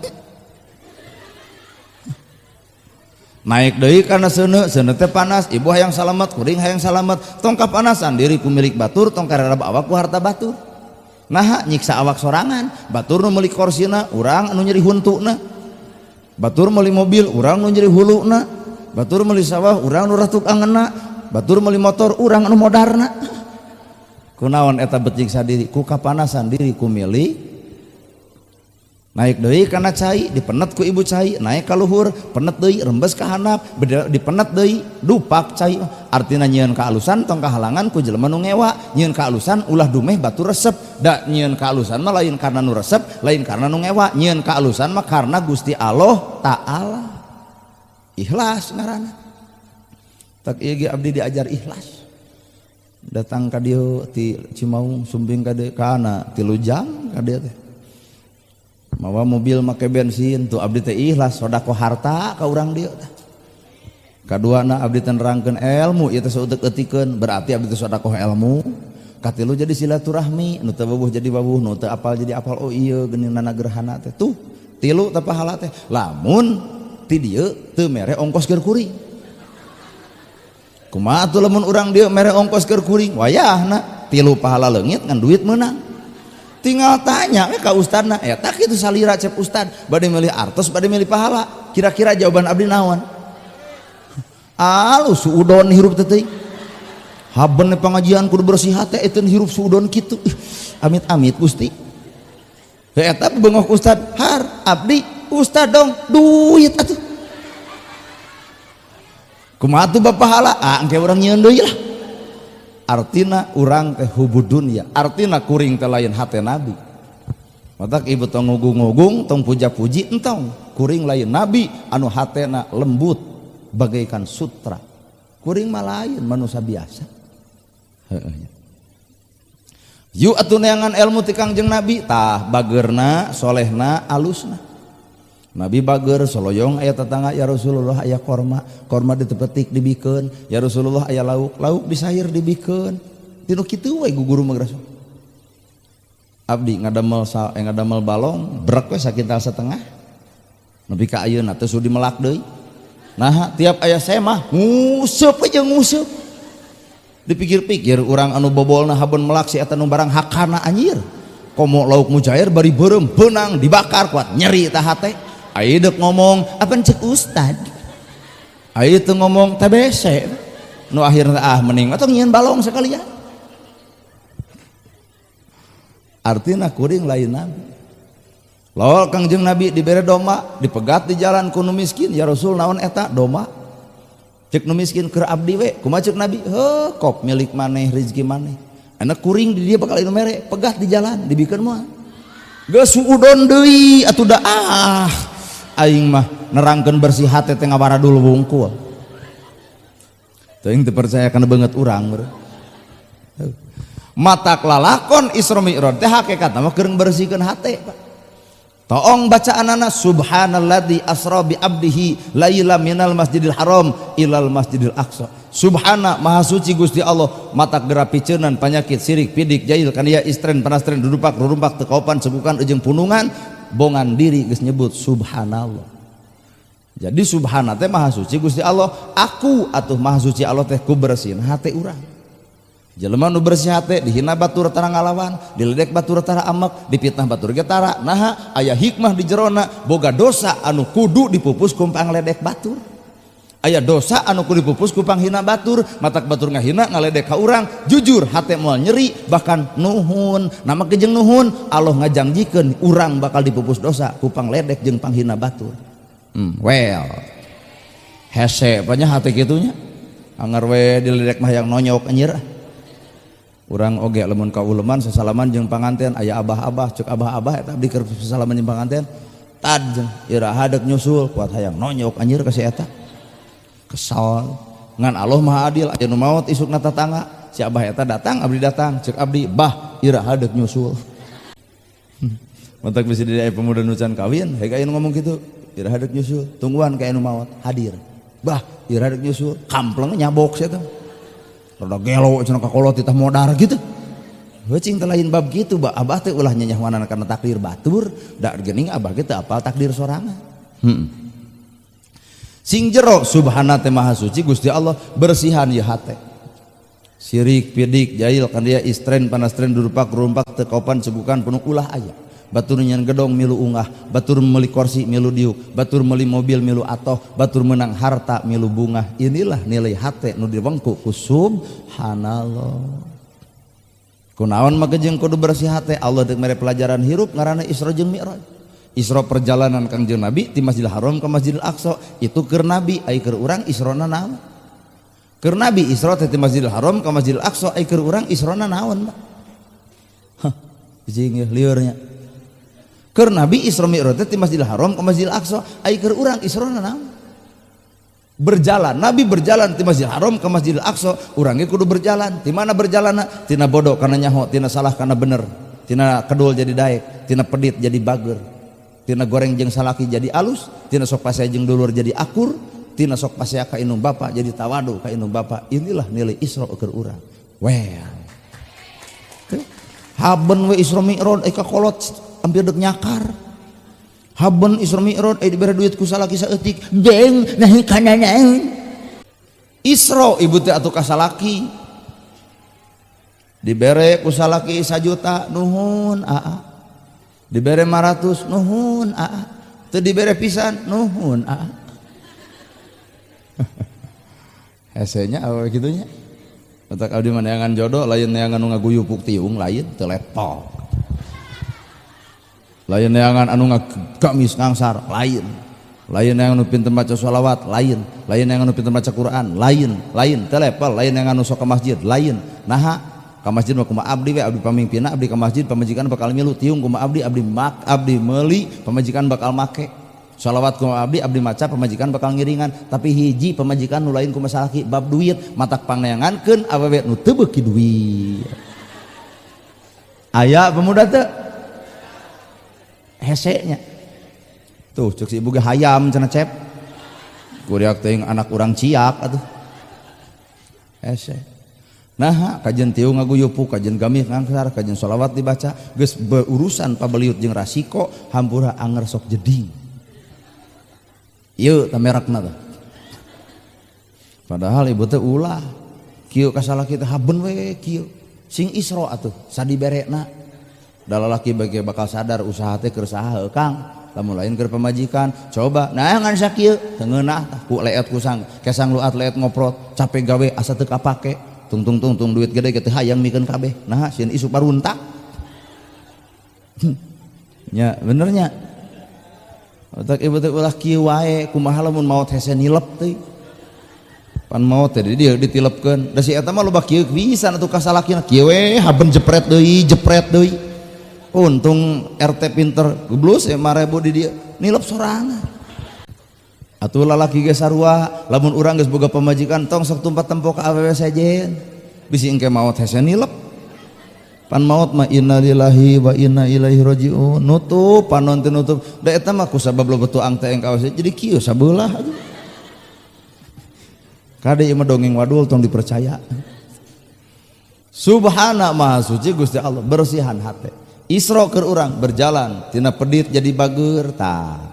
naik deui kana seuneu teh panas ibu hayang salamet kuring hayang salamet tong kapanasan diri ku milik batur tong kararab awak ku harta batur naha nyiksa awak sorangan batur nu meuli korsina urang anu nyeri huntuna batur meuli mobil urang nu nyeri huluna batur meuli sawah urang nu ratuk angeunna batur meuli motor urang anu modarna kunaon eta beut nyiksa diri ku kapanasan diri ku milik naik deui kana cai dipenet ku ibu cai naik ka luhur penet deui rembes ka handap dipenet deui dupak cai artina nyieun kaalusan tong kahalangan ku jelema nu ngewa nyieun kaalusan ulah dumeh batu resep da nyieun kaalusan mah lain karena nu resep lain karena nu ngewa nyieun kaalusan mah karena Gusti Allah taala ikhlas ngaranna tak ieu ge abdi diajar ikhlas datang ka dieu ti Cimaung sumbing ka dieu kana 3 jam ka dieu teh mawa mobil make bensin tuh abdi teh ikhlas sodako harta ka urang dieu tah kaduana abdi teh nerangkeun ilmu ieu teh saeuteuk-eutikeun berarti abdi teh sodako ilmu katilu jadi silaturahmi nu teu babuh jadi babuh nu teu apal jadi apal oh ieu geuninana gerhana teh tuh tilu teh pahala teh lamun ti dieu teu mere ongkos keur kuring kumaha atuh lamun urang dieu mere ongkos keur kuring wayahna tilu pahala leungit ngan duit meunang tinggal tanya ka ustadna eta kitu salira cep ustad bade milih artos bade milih pahala kira-kira jawaban abdi naon alus suudon hirup teh teuing haben pangajian kudu bersih hate euteun hirup suudon kitu amit-amit Gusti eta beungok ustad har abdi ustad dong duit atuh kumaha tuh pahala engke urang nyieun deui lah artina urang teh hubud dunya artina kuring teh lain hate nabi matak ibu tong ngugung-ngugung tong puja-puji entong kuring lain nabi anu hatena lembut bagaikan sutra kuring mah lain manusia biasa heuh yu atuh neangan ilmu ti Kangjeng Nabi tah bageurna solehna alusna Nabi bager soloyong aya tetangga ya Rasulullah aya korma ditepetik dibikeun ya Rasulullah aya lauk disair dibikeun tinu kitu we guguru mah Rasul abdi ngadamel balong brek we sakintal setengah nepi ka ayeuna teu sudi melak deui nah tiap aya semah nguseup aja nguseup Dipikir-pikir orang anu bobolna habon melaksi eta nu barang hakana anjir. Komo lauk mujair bari beureum beunang dibakar kuat nyeri tah hate. Ai deuk ngomong apa cek ustad. Ai teu ngomong TBC. Nu akhirna mending atuh nyieun balong sekalian. Artina kuring lain nabi. Lawan Kangjeng Nabi dibere doma, dipegat di jalan ku nu miskin, ya Rasul naon eta doma? Cek nu miskin keur abdi we, kumaha ceuk Nabi? Heuh, kop milik maneh, rezeki maneh. Anak kuring di dia bakal inu mere, pegat di jalan, dibikeun moal. Geus suudon deui atuh da aing mah nerangkeun bersih hate teh ngabara dulu wungkul. Teuing teu percaya kana beungeut urang beureum. Matak lalakon Isra Mi'raj teh hakikatna mah keur bersihkeun hate, Pak. Toong bacaanana subhanalladzi asra bi abdihi laila minal masjidil haram ilal masjidil aqsa. Subhana maha suci Gusti Allah matak gerapiceunan panyakit sirik pidik jahil kana istren panastren dudupak rurumpak teu kaopan sebukan jeung punungan bongan diri geus nyebut subhanallah. Jadi subhana teh maha suci Gusti Allah, aku atuh maha suci Allah teh ku bersihin hate urang. Jelema nu bersih hate dihina batur tara ngalawan, diledek batur tara amek, dipitnah batur ge tara. Naha aya hikmah di jerona boga dosa anu kudu dipupus ku pangledek batur. Aya dosa anu kudu dipupus ku panghina batur, matak batur ngahina ngaledek ka urang, jujur hate moal nyeri bahkan nuhun. Nama jeung nuhun Allah ngajangjikeun urang bakal dipupus dosa ku pangledek jeung panghina batur. Well. Hese panya hate kitunya. Anggar we diledek mah yang nonyok anjir. Urang oge lamun ka uleman sasalaman jeung panganten aya abah-abah cek abah-abah eta abdi keur sasalaman jeung panganten tad jeung iraha deuk nyusul kuat hayang nonyok anjir ka si eta kesal ngan Allah maha adil aya nu maot isukna tatangga si abah eta datang abdi datang cek abdi bah iraha deuk nyusul mantak bisi di pemuda nu can kawin hega anu ngomong kitu iraha deuk nyusul tungguan ka anu maot hadir bah iraha deuk nyusul kampleng nyabok si eta rada gelo cenah kakolot titah modar gitu. Heucing teh lain bab kitu, abah teh ulah nyanyahwanan kana takdir batur, da geuning abah ge teu apal takdir sorangan. Sing jero subhana teh maha suci Gusti Allah bersihan ieu hate. Sirik, pidik, jahil kan dia istren panastren durupak rumpak teu kaopan sebukan penuh ulah aya. Batur nyen gedong milu ungah, batur meuli kursi milu diuk, batur meuli mobil milu atoh, batur menang harta milu bunga. Inilah nilai hate nu diwengku ku subhanallah. Kunaon mah jeung kudu bersih hate. Allah deuk mere pelajaran hirup ngaranna Isra jeung Mi'raj. Isra perjalanan Kangjeng Nabi ti Masjidil Haram ka Masjidil Aqsa itu keur Nabi ai keur urang Israna naon? Keur Nabi Isra teh ti Masjidil Haram ka Masjidil Aqsa ai keur urang Israna naon, Pak? Hah, jeung liurnya. Keur Nabi Isra Mi'raj teh ti Masjidil Haram ka Masjidil Aqsa ai keur urang Israna naon? Berjalan, Nabi berjalan ti Masjidil Haram ka Masjidil Aqsa, urang ge kudu berjalan. Ti mana berjalanna? Tina bodoh kana nyaho, tina salah kana bener, tina kedul jadi daek, tina pedit jadi bager, tina goreng jeung salaki jadi alus, tina sok pasea jeung dulur jadi akur, tina sok pasea ka indung bapa jadi tawadu ka indung bapa. Inilah nilai Isra keur urang. Well. Haben we Isra Mi'raj ka kolot hampir deuk nyakar. Haben Isra Mi'raj dibere duit ku salaki saeutik deng nahi kana naon. Isra ibu teh atuh ka salaki dibere ku salaki 1 juta nuhun aa. Dibere 500 nuhun aa. Teu dibere pisan nuhun aa. Hesenya awe kitunya. Matak abdi mah neangan jodoh lain neangan nu ngaguyupuk tiung lain teu lepok. Lain neangan anu ngagamis ngangsar lain neangan nu pinter maca sholawat lain neangan nu pinter maca Quran lain teu lepel lain neangan nu sok ka masjid lain naha ka masjid mah kumaha abdi we abdi pamimpinna abdi ka masjid pamajikan bakal milu tiung kumaha abdi meuli pamajikan bakal make sholawat kumaha abdi maca pamajikan bakal ngiringan tapi hiji pamajikan nu lain kumaha salaki bab duit matak pangneangankeun awewe nu teu beuki duit aya pemuda teu hesenya tuh cek si ibu ge hayam cenah cep kuriak teh anak urang ciak atuh hese nah kajian tiung ngaguyupuk kajian gamis ngangsar kajian sholawat dibaca geus berurusan pabeliut jeung rasiko hampura anger sok jeding ieu teh merekna teh padahal ibu teh ulah kieu kasalaki teh haben we kieu sing isro atuh sadiberekna da lalaki bage bakal sadar usaha teh keur saha Kang lamun lain keur pamajikan coba nah ngan sakieu teu ngeunah tah ku leet kusang kesang luat leet ngoprot capek gawe asa teu kapake tung duit gede teh hayang mikeun kabeh nah sieun isu paruntak nya benernya otak ieu teh ulah kieu wae kumaha lamun maot hese nilep teh pan maot teh dia ditilepkeun da si eta mah loba kieu bisa atuh kasalakina kieu we haben jepret deui untung RT pinter geblus 5.000 di dia nilep sorangan atuh lalaki ge sarua lamun urang geus boga pamajikan tong sok tumpat tempo ka awewe sejen bisi engke maot hese nilep pan maot mah innalillahi wa inna ilaihi rajiun nutup panon teh nutup da eta mah kusabab loba tuang teh engka jadi kieu sabelah aja kade ieu mah dongeng wadul tong dipercaya subhana maha suci Gusti Allah bersihan hate isra keur urang berjalan tina pedit jadi bageur tah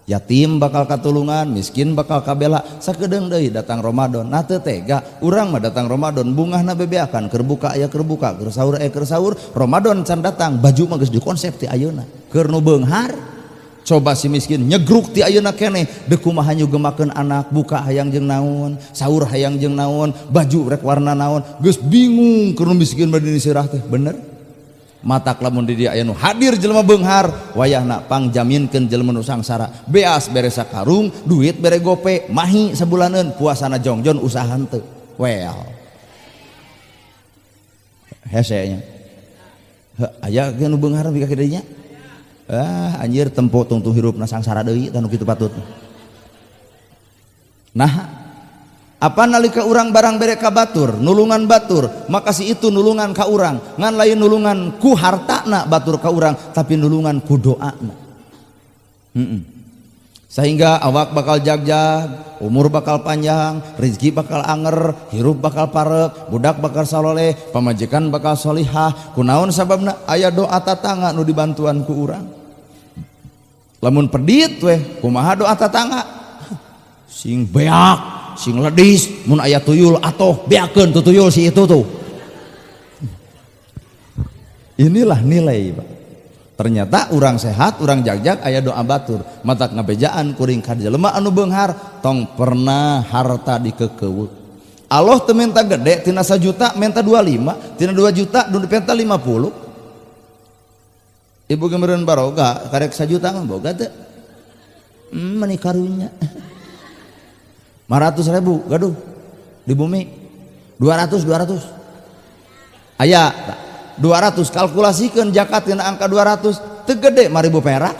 yatim bakal katulungan miskin bakal kabela sakedeung deui datang Ramadan nah teu tega urang mah datang Ramadan bungahna bebeakan keur buka aya keur buka keur sahur Ramadan can datang baju mah geus dikonsep ti ayeuna keur nu beunghar coba si miskin nyegruk ti ayeuna keneh deuk kumaha nyugemakeun anak buka hayang jeung naon sahur hayang jeung naon baju rek warna naon geus bingung keur nu miskin bade disirah teh bener matak lamun di dia aya nu hadir jelema beunghar wayahna pangjaminkeun jelema nu sangsara beas bere sakarung duit bere gope mahi sabulaneun puasana jongjon usaha henteu well hese nya aya ge nu beunghar bika kieu nya anjir tempo tungtung hirupna sangsara deui tanu kitu patut nah apa nalika urang barang bere ka batur nulungan batur maka si itu nulungan ka urang ngan lain nulungan ku hartana batur ka urang tapi nulungan ku doana sehingga awak bakal jagjag umur bakal panjang rezeki bakal anger hirup bakal parek budak bakal saloleh pamajikan bakal solihah kunaon sababna aya doa tatangga nu dibantuan ku urang lamun pedit weh kumaha doa tatangga sing beak sing ledis mun aya tuyul atoh beakeun tu tuyul si itu tuh inilah nilai Pak ternyata urang sehat urang jagjag aya doa batur matak ngabejaan kuring ka jelema anu beunghar tong pernah harta dikekeuweuk Allah teu menta gede tina 1 juta menta 25 tina 2 juta nu menta 50 ibu gemeureun baroga karek 1 juta mah boga teu meni karunya 500.000 gaduh di bumi 200 aya 200 kalkulasikeun zakat tina angka 200 teu gede 5.000 perak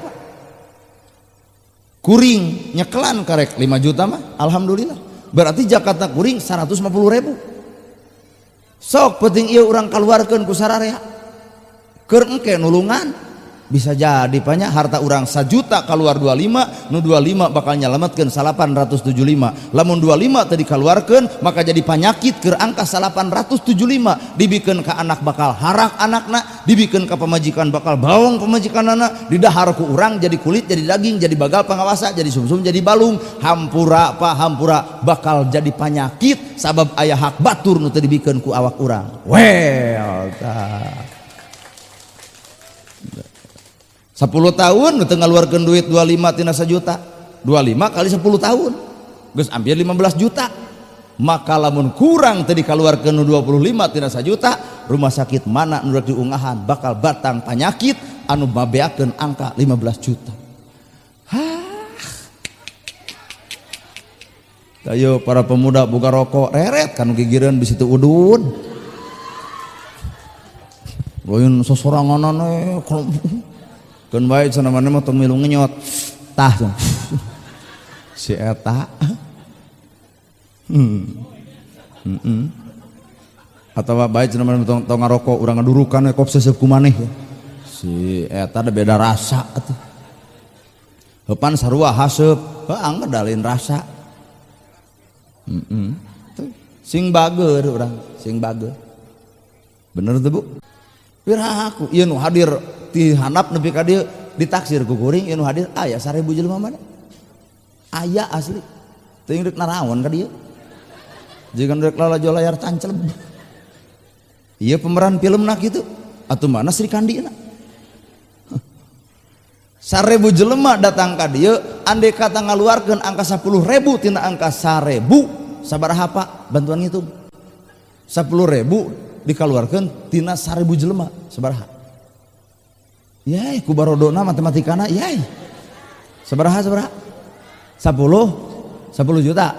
kuring nyekelan karek 5 juta mah alhamdulillah berarti zakatna kuring 150.000 sok penting ieu urang kaluarkeun ku sararea keur engke nulungan bisa jadi banyak harta urang 1 juta keluar 25 nu 25 bakal nyalametkeun 875 lamun 25 tadi keluarkeun maka jadi penyakit ke angka 875 dibikeun ka anak bakal harak anakna dibikeun ka pamajikan bakal bawang pamajikanana didahar ku urang jadi kulit jadi daging jadi bagal pangawasa jadi sumsum jadi balung hampura bakal jadi penyakit sabab aya hak batur nu teu dibikeun ku awak urang well 10 tahun teu ngaluarkeun duit 25 tina 1 juta 25 kali 10 tahun geus ambil 15 juta maka lamun kurang teu dikaluarkeun nu 25 tina 1 juta rumah sakit mana nu rek diungahan bakal batang penyakit anu mabeakeun angka 15 juta ayo para pemuda boga rokok reret kan gigireun bisi teu udun loyun sosoranganan kan baik sana mana mah tong milu ngenyot tah si eta atau baik sana mana tong ngarokok urang ngadurukan kop sesep ku maneh si eta ada beda rasa atuh heupan sarua haseup angger dalin rasa sing bageur urang sing bageur bener tuh Bu piraku ieu nu hadir ti handap nepi ka dieu ditaksir ku kuring ieu nu hadir aya 1000 jelema mana aya asli teu rek naraon ka dieu jangan rek lalajo layar tancel. Iya pemeran film nak gitu atau mana Sri Kandi nak 1000 jelema datang ka dieu andai kata ngaluarkeun angka 10.000 tina angka 1000 sabaraha pak bantuan ngitung 10.000 dikaluarkeun tina 1000 jelema sabaraha yai ku barodona matematikana yai sabaraha 10 juta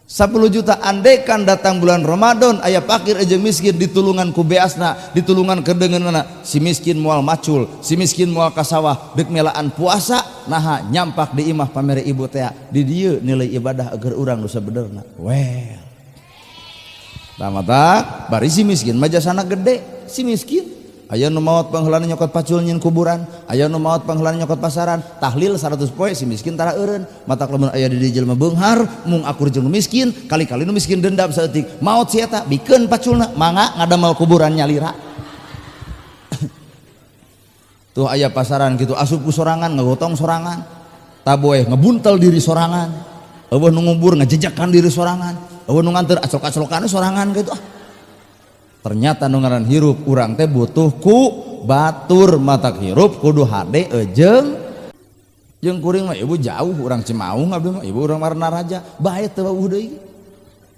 10 juta andaikan datang bulan Ramadan aya fakir aja miskin ditulungan ku beasna ditulungan kedengeunana si miskin moal macul si miskin moal ka sawah deuk melaan puasa naha nyampak di imah pamere ibu teh di dieu nilai ibadah agar urang nu sabenerna well tamata bari si miskin mah jasana gede si miskin aya nu maot pangheulana nyokot pacul nyin kuburan aya nu maot pangheulana nyokot pasaran tahlil 100 poe si miskin tara eureun matak lamun aya di dieu jelema beunghar mung akur jeung nu miskin kali-kali nu miskin dendam saeutik maot si eta bikeun paculna mangga ngadamel kuburan nyalira tuh aya pasaran kitu asup ku sorangan ngagotong sorangan taboeh ngebuntel diri sorangan eueuh nu ngubur ngajejakan diri sorangan eueuh nu nganteur aclok-aclokan sorangan gitu ternyata nu ngaran hirup urang teh butuh ku batur matak hirup kudu hade jeung kuring mah ibu jauh urang Cimaung abdi mah ibu urang Marna Raja bae teu bauh deui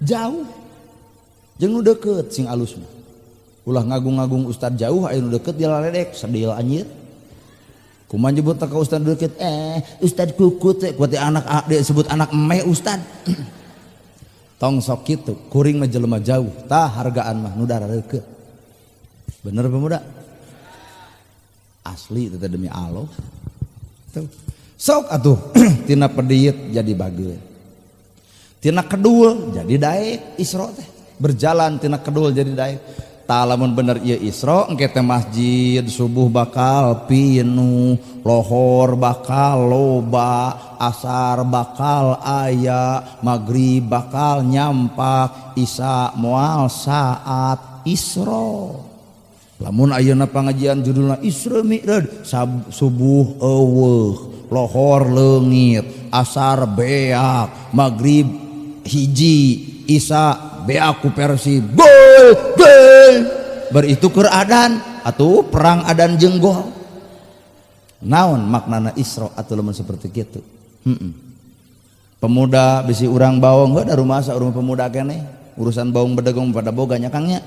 jauh jeung nu deukeut sing alus mah ulah ngagung-ngagung ustad jauh aya nu deukeut dia laledek sedil anjir kumaha nyebut ka ustad deukeut ustad kukut teh ku teh anak disebut anak eme ustad tong sok kitu kuring mah jelema jauh tah hargaan mah nu darareukeut bener pemuda asli itu demi Allah tuh sok atuh tina pediit jadi bageun tina kedul jadi daek Isra teh berjalan tina kedul jadi daek tah lamun bener ieu Isra engke teh masjid subuh bakal pinu lohor bakal loba asar bakal aya magrib bakal nyampak isya moal saat Isra lamun ayeuna pangajian judulna Isra Mi'raj subuh eueuh lohor leungit asar beak magrib hiji isya beak ku Persib gol beritu keur adan atuh perang adan jenggol naon maknana Isra atuh lamun seperti kitu pemuda bisi urang baong heuh da rumasa urang pemuda keneh urusan baong bedegong pada boga nya kangnya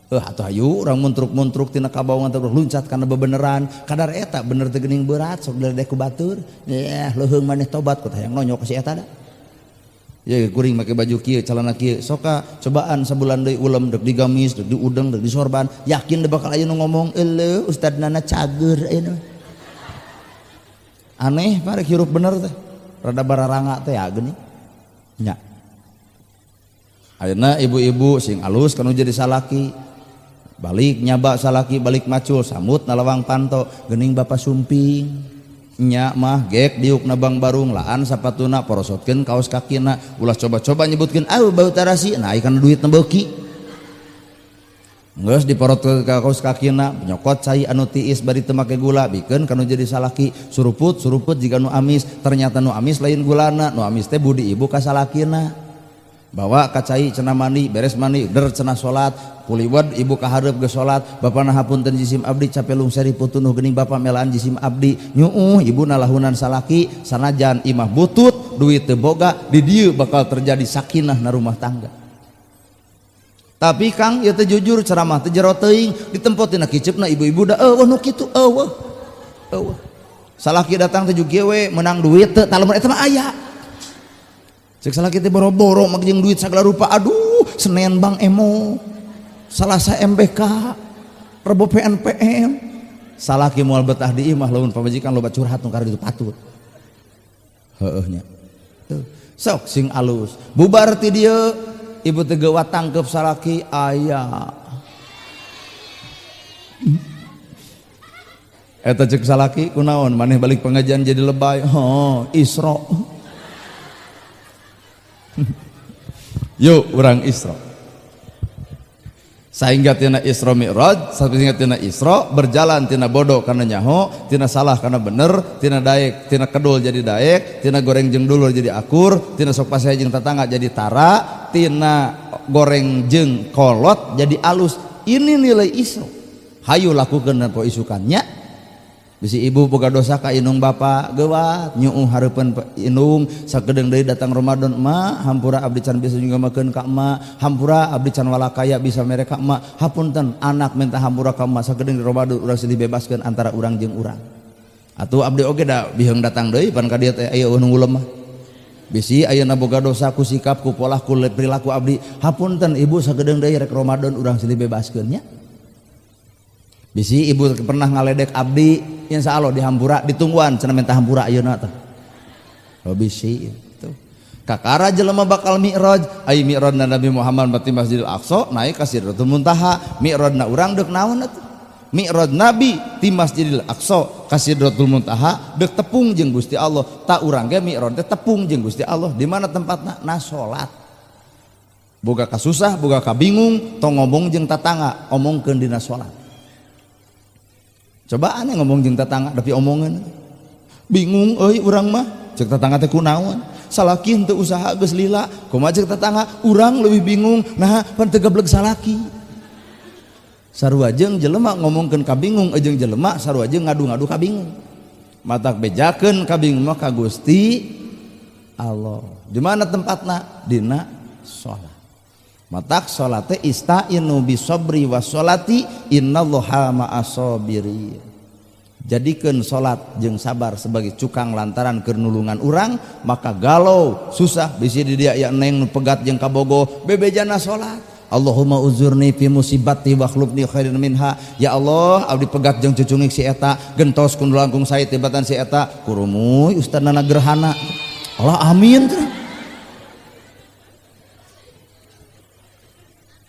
atuh hayu urang muntruk-muntruk tina kabaongan teh luncat kana bebeneran kadar eta bener teh geuning berat sok daledek ku batur ya leuheung maneh tobat ku hayang nonyok ka si eta da ya kuring make baju kieu calana kieu soka cobaan sabulan deui ulem dek digamis dek diudeng dek disorban yakin da bakal aya nu ngomong eleuh ustadna cager ayeuna aneh parek hirup bener teh rada bararanga teh ya geuning nya ayeuna ibu-ibu sing alus kanu jadi salaki balik nyaba salaki balik macul samut na lawang panto geuning bapa sumping nya mah gek diuk nabang barung laan sapatuna porosotkeun kaos kakina ulah coba-coba nyebutkeun bau tarasi nah ikan duit na beuki geus diporot ka kaos kakina nyokot cai anu tiis bari teu make gula bikeun kanu jadi salaki suruput jiga nu amis ternyata nu amis lain gulana nu amis teh budi ibu ka salakina bawa ka cai cenah mandi beres mandi der cenah salat puliwed ibu ka hareup geus salat bapana hapunten jisim abdi capelung seri putunuh geuning bapa melaan jisim abdi nyuuh ibu nalahunan salaki sanajan imah butut duit teu boga di dieu bakal terjadi sakinah na rumah tangga tapi Kang ieu teh jujur ceramah teh jero teuing ditempo tina kiceupna ibu-ibu da eueuh nu kitu eueuh salaki datang teh juga we menang duit teu tah lamun eta mah aya cek salaki teh boro-boro make jeung duit sagala rupa aduh Senen Bank Emo Salasa MBK Rebo PNPM salaki moal betah di imah lamun pamajikan loba curhat nu karep ditu patut heueuh nya sok sing alus bubar ti dieu ibu teh geuwat tangkep salaki aya eta cek salaki kunaon maneh balik pengajian jadi lebay Isra yuk urang Isra Saingga tina Isra Mi'raj, saingga tina Isra berjalan tina bodoh karena nyaho, tina salah karena bener, tina daek, tina kedul jadi daek, tina goreng jeung dulur jadi akur, tina sok paseh jeung tetangga jadi tara, tina goreng jeung kolot jadi alus. Ini nilai Isra. Hayu lakukeun poe isukannya. Bisi ibu boga dosa ka inung bapa geuwat nyuuh hareupeun inung sakedeung deui datang Ramadan ma hampura abdi can bisa nyungamakeun ka ma hampura abdi can walakaya bisa mere ka ma hapunten anak minta hampura ka ma sakedeung di Ramadan urang silih bebaskeun antara urang jeung urang atuh abdi oge da biheung datang deui pan ka dieu teh aya nu lemah bisi ayeuna boga dosa ku sikap ku pola ku perilaku abdi hapunten ibu sakedeung deui rek Ramadan urang silih bebaskeun nya bisi ibu pernah ngaledek abdi insya Allah di hampura ditungguan cenah minta hampura ayeuna teh oh bisi itu kakara jelema bakal mi'raj ai mi'rajna Nabi Muhammad bati Masjidil Aqsa naik ka Sidratul Muntaha mi'rajna urang deuk naon atuh mi'raj Nabi ti Masjidil Aqsa ka Sidratul Muntaha deuk tepung jeung Gusti Allah tak urang ge mi'raj teh tepung jeung Gusti Allah di mana tempatna na salat boga kasusah boga kabingung tong ngomong jeung tatangga omongkeun dina salat. Coba aneh ngomong jeung tetangga tapi omongan bingung euy urang mah ceuk tetangga teh kunaon salaki henteu usaha geus lila kumaha ceuk tetangga urang leuwih bingung nah pan teu gebleg salaki sarua jeung jelema ngomongkeun ka bingung jeung jelema sarua jeung ngadu-ngadu ka bingung matak bejakeun ka bingung mah ka Gusti Allah di mana tempatna dina salat matak salat teh istainu bisabri wassolati innallaha ma'as-sabirin jadikeun salat jeung sabar sebagai cukang lantaran keur nulungan urang maka galau susah bisi di dia ya neng pegat jeung kabogoh bebejana salat Allahumma uzurni fi musibati wa khlubni khairin minha ya Allah abdi pegat jeung cucungik si eta gentos kun langkung sae tibatan si eta kurumuy ustadna gerhana Allah amin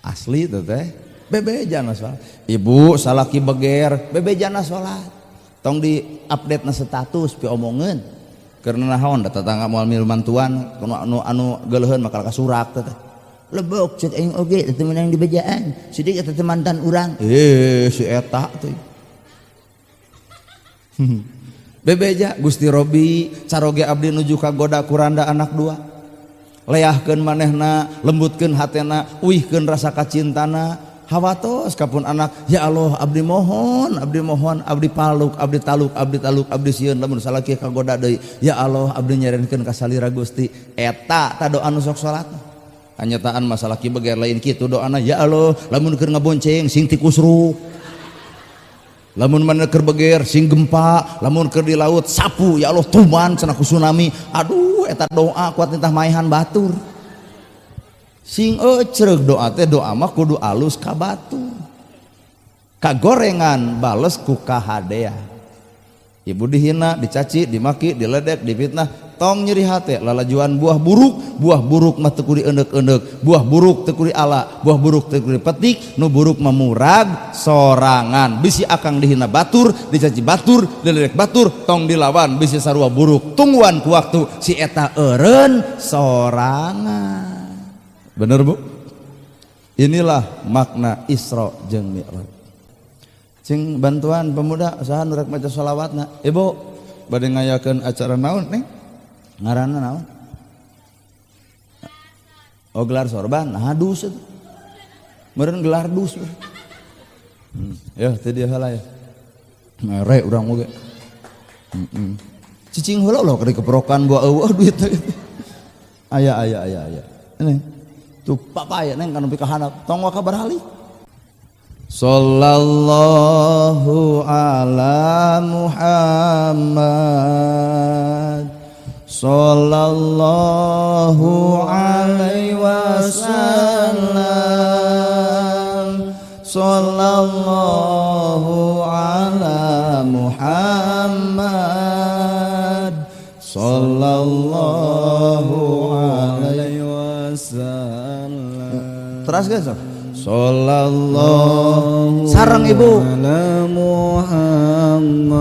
asli tuh teh bebejana salat ibu salaki beger bebejana salat tong di update na status pi omongeun karena naon da tetangga moal milu mantuan anu geuleuheun makal kasurak teh lebok ceuk aing oge teu menang di bejaan sidik eta teh mantan urang si eta teh bebeja Gusti Robi caroge abdi nuju ka goda kuranda anak dua leahkeun manehna lembutkeun hatena uihkeun rasa kacintana hawatos kapun anak ya Allah abdi mohon abdi paluk abdi taluk abdi sieun lamun salaki kagoda deui ya Allah abdi nyarenkeun ka salira Gusti eta ta doa nu sok salat kanyataan masalah ki beger lain kitu doana ya Allah lamun keur ngabonceng sing ti kusruk lamun mana keur beger sing gempa lamun keur di laut sapu ya Allah tuman cenah ku tsunami aduh eta doa kuat tintah maehan batur sing ecreug doa teh doa mah kudu alus ka batur kagorengan bales ku kahadean ibu dihina dicaci dimaki diledek difitnah tong nyeri hate lalajuan buah buruk mah teu kudu eundek-eundek buah buruk teu kudu ala buah buruk teu kudu petik nu buruk memurag sorangan bisi akang dihina batur dicaci batur diledek batur tong dilawan bisi sarua buruk tungguan ku waktu si eta eureun sorangan bener bu inilah makna Isra jeung Mi'raj cing bantuan pemuda usaha nu rek maca shalawatna ibu bade ngayakeun acara naon neng ngaranna naon oh gelar sorban nah dus itu meureun gelar dus ya teh dia heula ya mere urang oge cicing heula loh keur keprokan bawa eueuh duit aya ini tuh papaya neng kan nepi ka handap tong wa kabar hali sallallahu ala Muhammad sallallahu alaihi wasallam sallallahu ala Muhammad sallallahu alaihi wasallam terus guys sallallahu sareng ibu ala Muhammad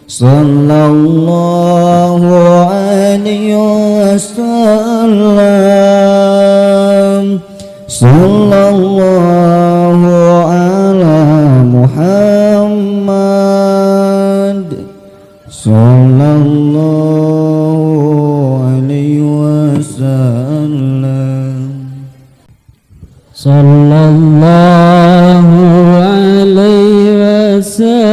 sallallahu alaihi wasallam Sallallahu ala Muhammad sallallahu alaihi wasallam. Sallallahu alaihi wasallam.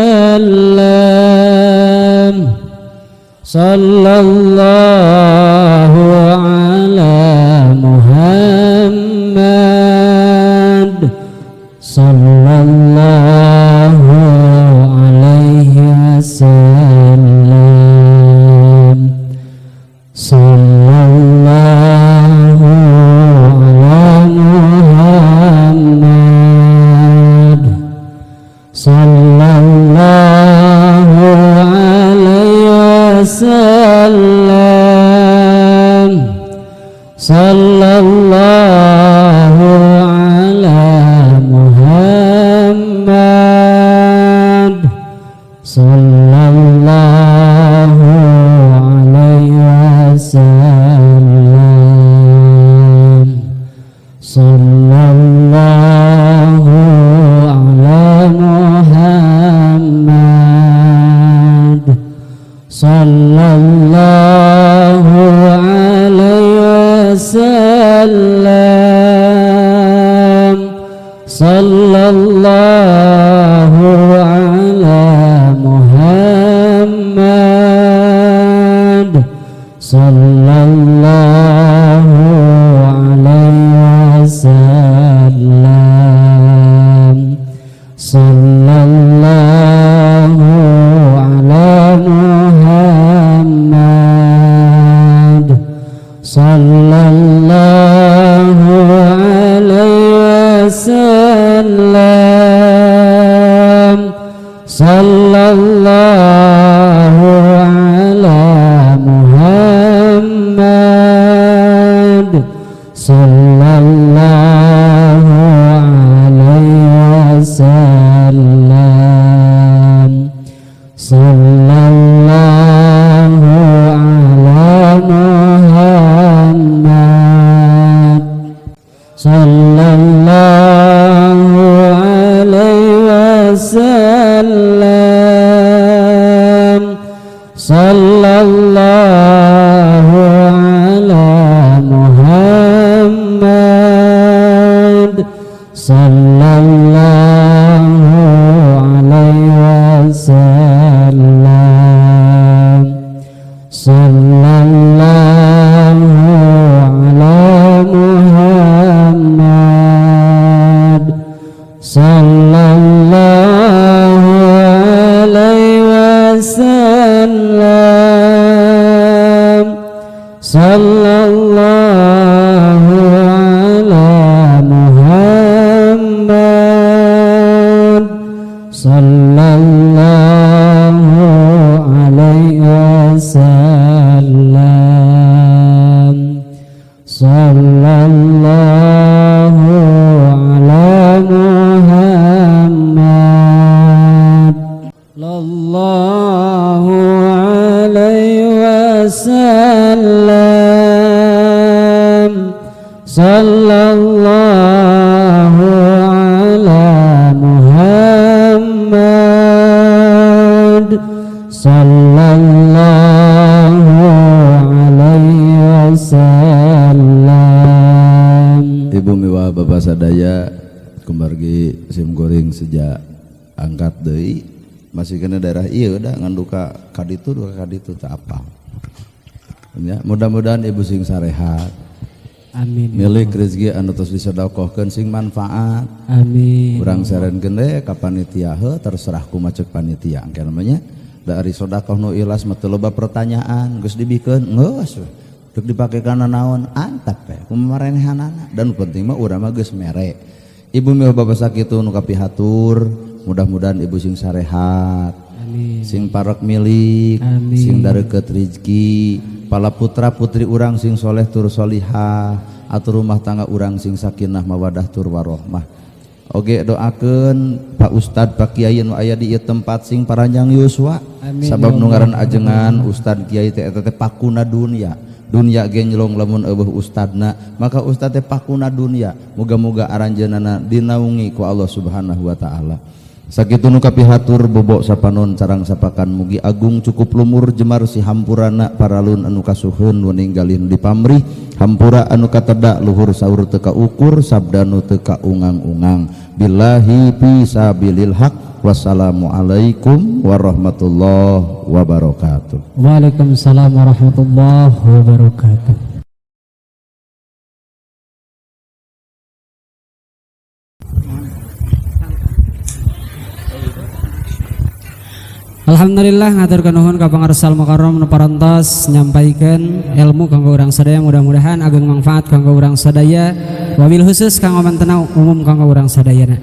Sallallahu ala Muhammad sallallahu alaihi wasallam. Sallallahu ala Muhammad sallallahu alaihi wasallam. Sallallahu ala Muhammad sallallahu alaihi wasallam. Sallallahu ala Muhammad sallallahu alaihi wasallam. Sallallahu ala Muhammad sallallahu alaihi wasallam. Sallallahu ala Muhammad sallallahu alaihi wasallam. Sallallahu ala Muhammad sallallahu alaihi wasallam. Sallallahu ala Muhammad sallallahu alaihi wasallam. Sallallahu ala Muhammad sallallahu alaihi wasallam. Sallallahu ala Muhammad sallallahu alaihi wasallam. Sallallahu ala Muhammad sallallahu alaihi wasallam. Sallallahu ala Muhammad sallallahu alaihi wasallam. Sallallahu ala Muhammad sallallahu alaihi wasallam. Ibu miwa bapak sadaya kumargi sim goreng sejak angkat deui masih kena daerah ieu da nganduka kaditu dua kaditu teu apal. Ya, mudah-mudahan ibu sing sarehat. Amin. Milik rezeki anu tos disedekahkeun sing manfaat. Amin. Urang sarenkeun deui ka panitia heuh terserah kumaha ceuk panitia engke namanya da ari sedekah nu ikhlas mah teu loba pertanyaan geus dibikeun geus duk dipake kana naon antap we kumamarenehanana dan penting mah urang mah geus mere. Ibu meuh bapak sakitu nu kapihatur mudah-mudahan ibu sing sarehat. Amin. Sing parek milik. Amin. Sing dareukeut rezeki pala putra putri urang sing soleh tur solihah atur rumah tangga urang sing sakinah mawadah tur warohmah. Oge doakeun Pak Ustad Pak Kiai nu aya di ieu tempat sing paranjang yuswa sabab nu ngaran ajengan Ustad Kiai teh eta teh pakuna dunya dunya genjlong lamun eueuh ustadna maka ustad teh pakuna dunya muga-muga aranjeunana dinaungi ku Allah Subhanahu wa taala. Sakitu nu kapihatur bobok sapanon carang sapakan mugi agung cukup lumur jemar si hampurana paralun anu kasuheun nu ninggalin di pamrih hampura anu katedak luhur saur teu kaukur sabda nu teu kaungang-ungang billahi fisabilil haq. Wassalamualaikum warahmatullahi wabarakatuh. Waalaikumsalam warahmatullahi wabarakatuh. Alhamdulillah ngaturkeun nuhun ka pangarsal mukarram nu parantos nyampaikeun ilmu kanggo urang sadaya mudah-mudahan ageng manfaat kanggo urang sadaya wabil khusus kanggo mantena umum kanggo urang sadayana.